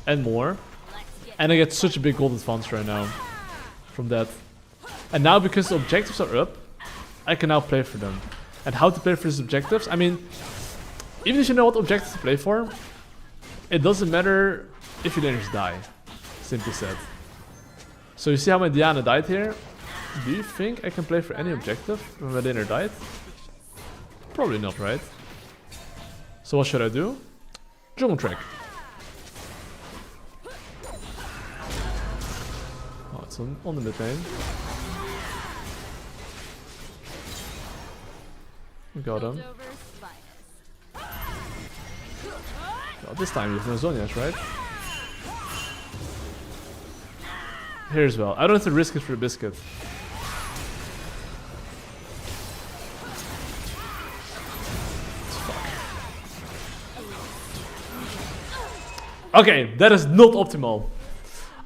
Speaker 1: And more. And I get such a big gold advance right now from that. And now because the objectives are up, I can now play for them. And how to play for these objectives? I mean, even if you know what objectives to play for, it doesn't matter if your laners die. Simply said. So you see how my Diana died here? Do you think I can play for any objective when my laner died? Probably not, right? So what should I do? Jungle track. Oh, it's on the mid lane. We got him. Oh, this time you have no Zonias, right? Here as well. I don't have to risk it for a biscuit. Okay, that is not optimal.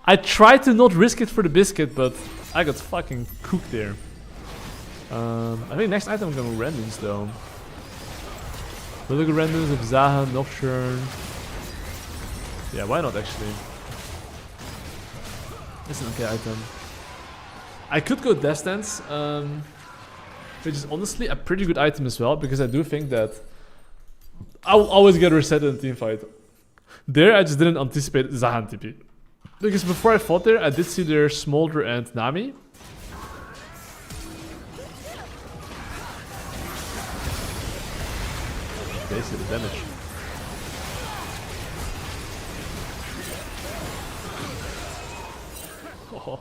Speaker 1: I tried to not risk it for the biscuit, but I got fucking cooked there. I think next item I'm gonna go randoms though. We'll look at randoms of Zaha, Nocturne. Yeah, why not actually? It's an okay item. I could go Death Stance, which is honestly a pretty good item as well, because I do think that I will always get reset in a team fight. There, I just didn't anticipate Zahan TP. Because before I fought there, I did see their Smolder and Nami. Basically the damage. Oh,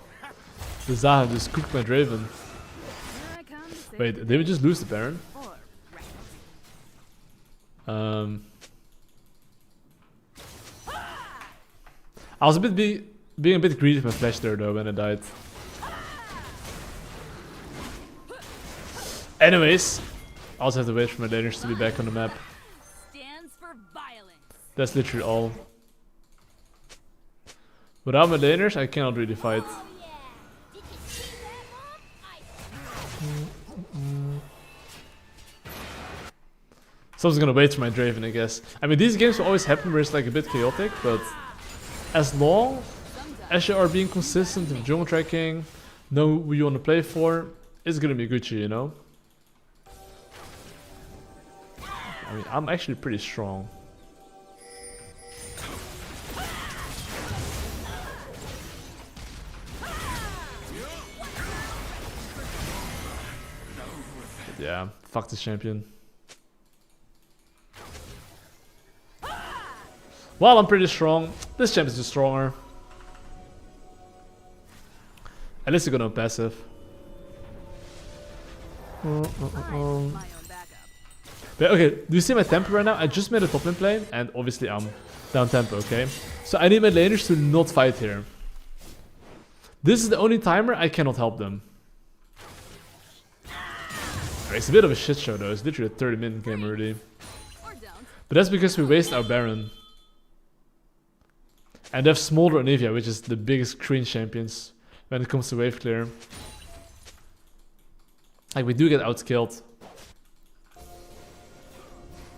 Speaker 1: the Zahan just cooked my Draven.
Speaker 4: Here I come to save
Speaker 1: Wait,
Speaker 4: the
Speaker 1: did we
Speaker 4: day
Speaker 1: just lose the Baron?
Speaker 4: or wreck
Speaker 1: I was being a bit greedy with my flash there though when I died. Anyways, I also have to wait for my laners to be back on the map.
Speaker 4: stands for violence.
Speaker 1: That's literally all. Without my laners, I cannot really fight. Someone's gonna wait for my Draven, I guess. I mean, these games will always happen where it's like a bit chaotic, but as long as you are being consistent with jungle tracking, know who you want to play for, it's gonna be Gucci, you know? I mean, I'm actually pretty strong. But yeah, fuck this champion. While I'm pretty strong, this champ is just stronger. At least you're gonna passive.
Speaker 4: I'm my own backup.
Speaker 1: But okay, do you see my tempo right now? I just made a top lane play, and obviously I'm down tempo, okay? So I need my laners to not fight here. This is the only timer I cannot help them. It's a bit of a shit show though, it's literally a 30-minute game already.
Speaker 4: Or don't.
Speaker 1: But that's because we waste our Baron. And they have Smolder and Eevee, which is the biggest Korean champions when it comes to wave clear. Like, we do get outskilled.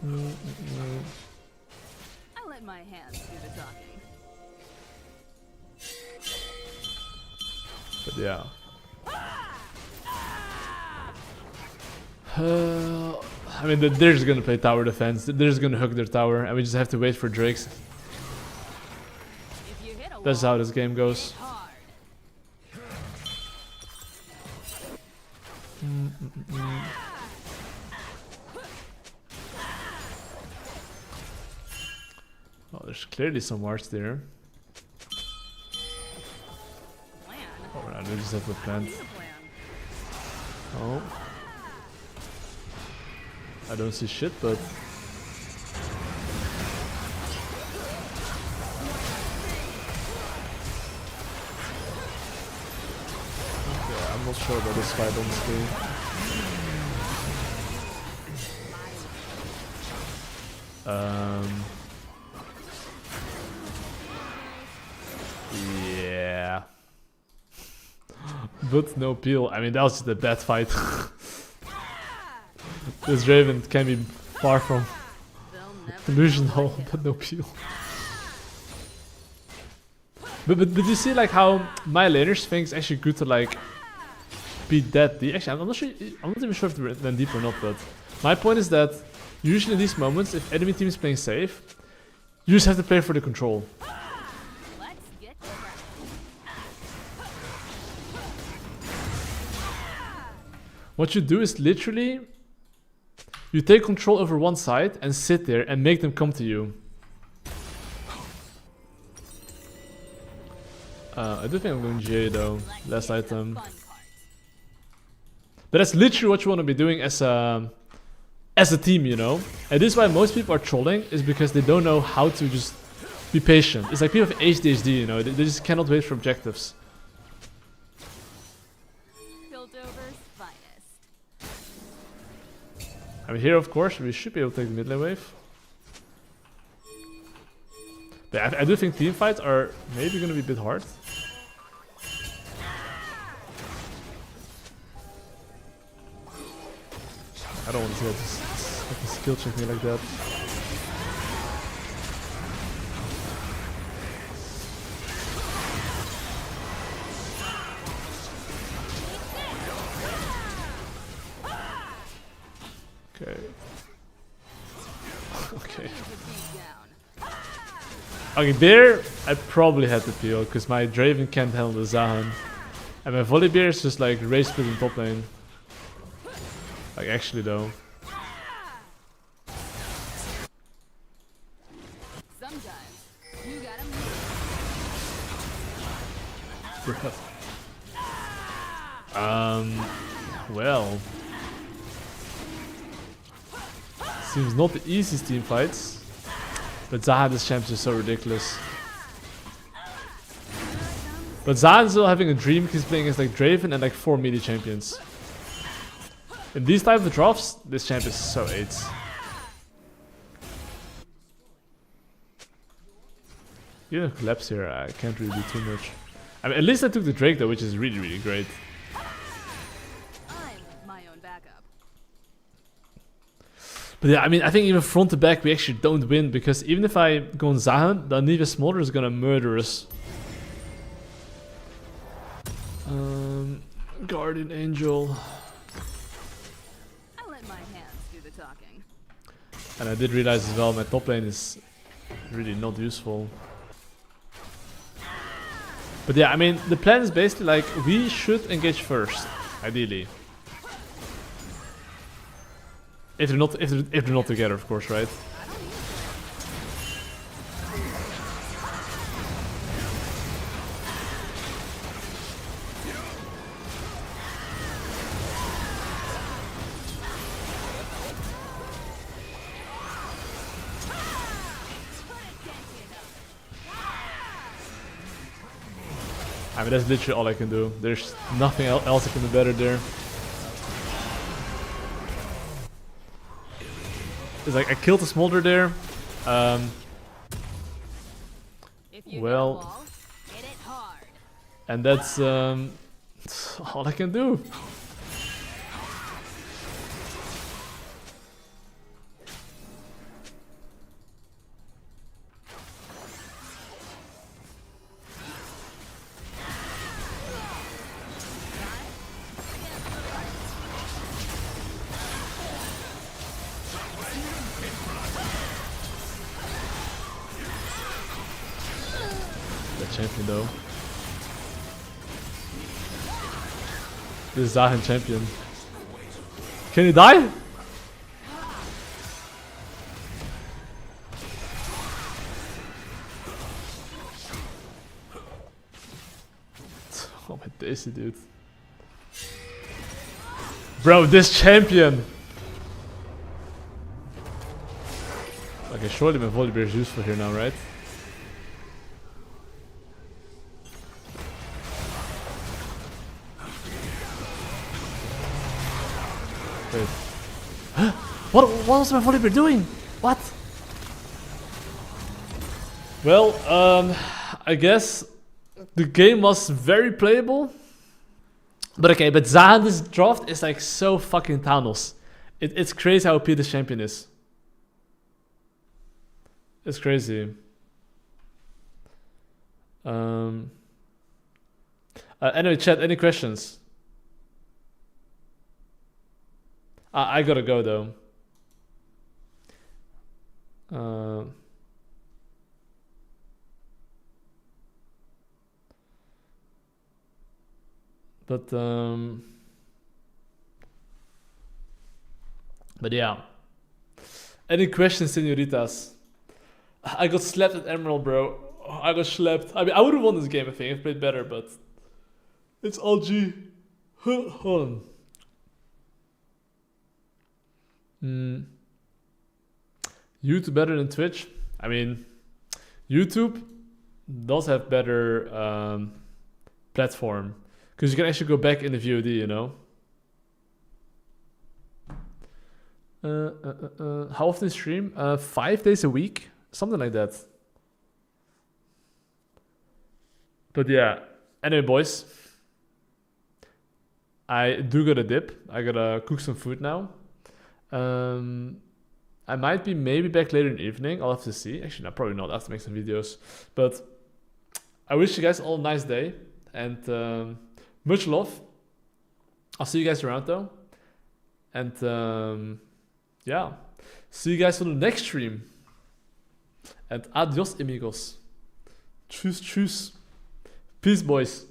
Speaker 4: I let my hands do the talking.
Speaker 1: But yeah. I mean, they're just gonna play tower defense. They're just gonna hook their tower, and we just have to wait for Drakes.
Speaker 4: If you hit a
Speaker 1: That's
Speaker 4: wall,
Speaker 1: how this game goes.
Speaker 4: hit hard.
Speaker 1: Oh, there's clearly some wards there.
Speaker 4: Plan.
Speaker 1: Oh, no, they just have to plant.
Speaker 4: Need a plan.
Speaker 1: Oh. I don't see shit, but... Okay, I'm not sure about this fight, honestly. Yeah. But no peel. I mean, that was just a bad fight. This Raven can be far from
Speaker 4: They'll never
Speaker 1: delusional, but no peel. But you see like how my laners think it's actually good to like be that deep. Actually, I'm not sure. I'm not even sure if they're that deep or not. But my point is that usually in these moments, if enemy team is playing safe, you just have to play for the control.
Speaker 4: Let's get to work.
Speaker 1: What you do is literally you take control over one side and sit there and make them come to you. I do think I'm going GA though, last
Speaker 4: Let's get to the
Speaker 1: item.
Speaker 4: fun part.
Speaker 1: But that's literally what you want to be doing as a team, you know? And this is why most people are trolling, is because they don't know how to just be patient. It's like people have ADHD, you know? They just cannot wait for objectives.
Speaker 4: Piltover's finest.
Speaker 1: I mean, here, of course, we should be able to take the mid lane wave. But I do think team fights are maybe going to be a bit hard. I don't want to see that skill check me like that. Okay. Okay.
Speaker 4: Leave the beat down.
Speaker 1: Okay, there I probably had to peel because my Draven can't handle the Zahan. And my Volibear is just like race split in top lane. Like actually though.
Speaker 4: Sometimes you gotta move.
Speaker 1: Well. Seems not the easiest team fights. But Zahan, this champ is so ridiculous. But Zahan's still having a dream because he's playing against like Draven and like 4 melee champions. In these type of drafts, this champ is so 8. Yeah, collapse here, I can't really do too much. I mean, at least I took the Drake though, which is really, really great.
Speaker 4: I'm my own backup.
Speaker 1: But yeah, I mean, I think even front to back we actually don't win, because even if I go on Zahan, the Anivia Smolder is gonna murder us. Guardian Angel.
Speaker 4: I let my hands do the talking.
Speaker 1: And I did realize as well, my top lane is really not useful. But yeah, I mean, the plan is basically like, we should engage first, ideally. If they're not together, of course, right? I mean, that's literally all I can do. There's nothing else I can do better there. It's like I killed the Smolder there.
Speaker 4: If you
Speaker 1: Well,
Speaker 4: hit a wall, hit it hard.
Speaker 1: and that's all I can do. That champion though. This is Zahan champion. Can he die? Oh my daisy, dude. Bro, this champion! Okay, surely my Volibear is useful here now, right? Wait. What was my Volibear doing? What? Well, I guess the game was very playable. But okay, but Zahan this draft is like so fucking Thanos. It's crazy how OP this champion is. It's crazy. Anyway, chat, any questions? I gotta go though. But yeah. Any questions, senoritas? I got slapped at Emerald, bro. I got slapped. I mean, I would have won this game, I think. I played better, but it's all G. Hold on. YouTube better than Twitch? I mean, YouTube does have better platform, because you can actually go back in the VOD, you know. How often stream? 5 days a week, something like that. But yeah, anyway, boys, I do gotta dip. I gotta cook some food now. I might be maybe back later in the evening. I'll have to see. Actually, no, probably not. I have to make some videos. But I wish you guys all a nice day, and much love. I'll see you guys around though. And yeah, see you guys on the next stream. And adios, amigos. Tschüss, tschüss. Peace, boys.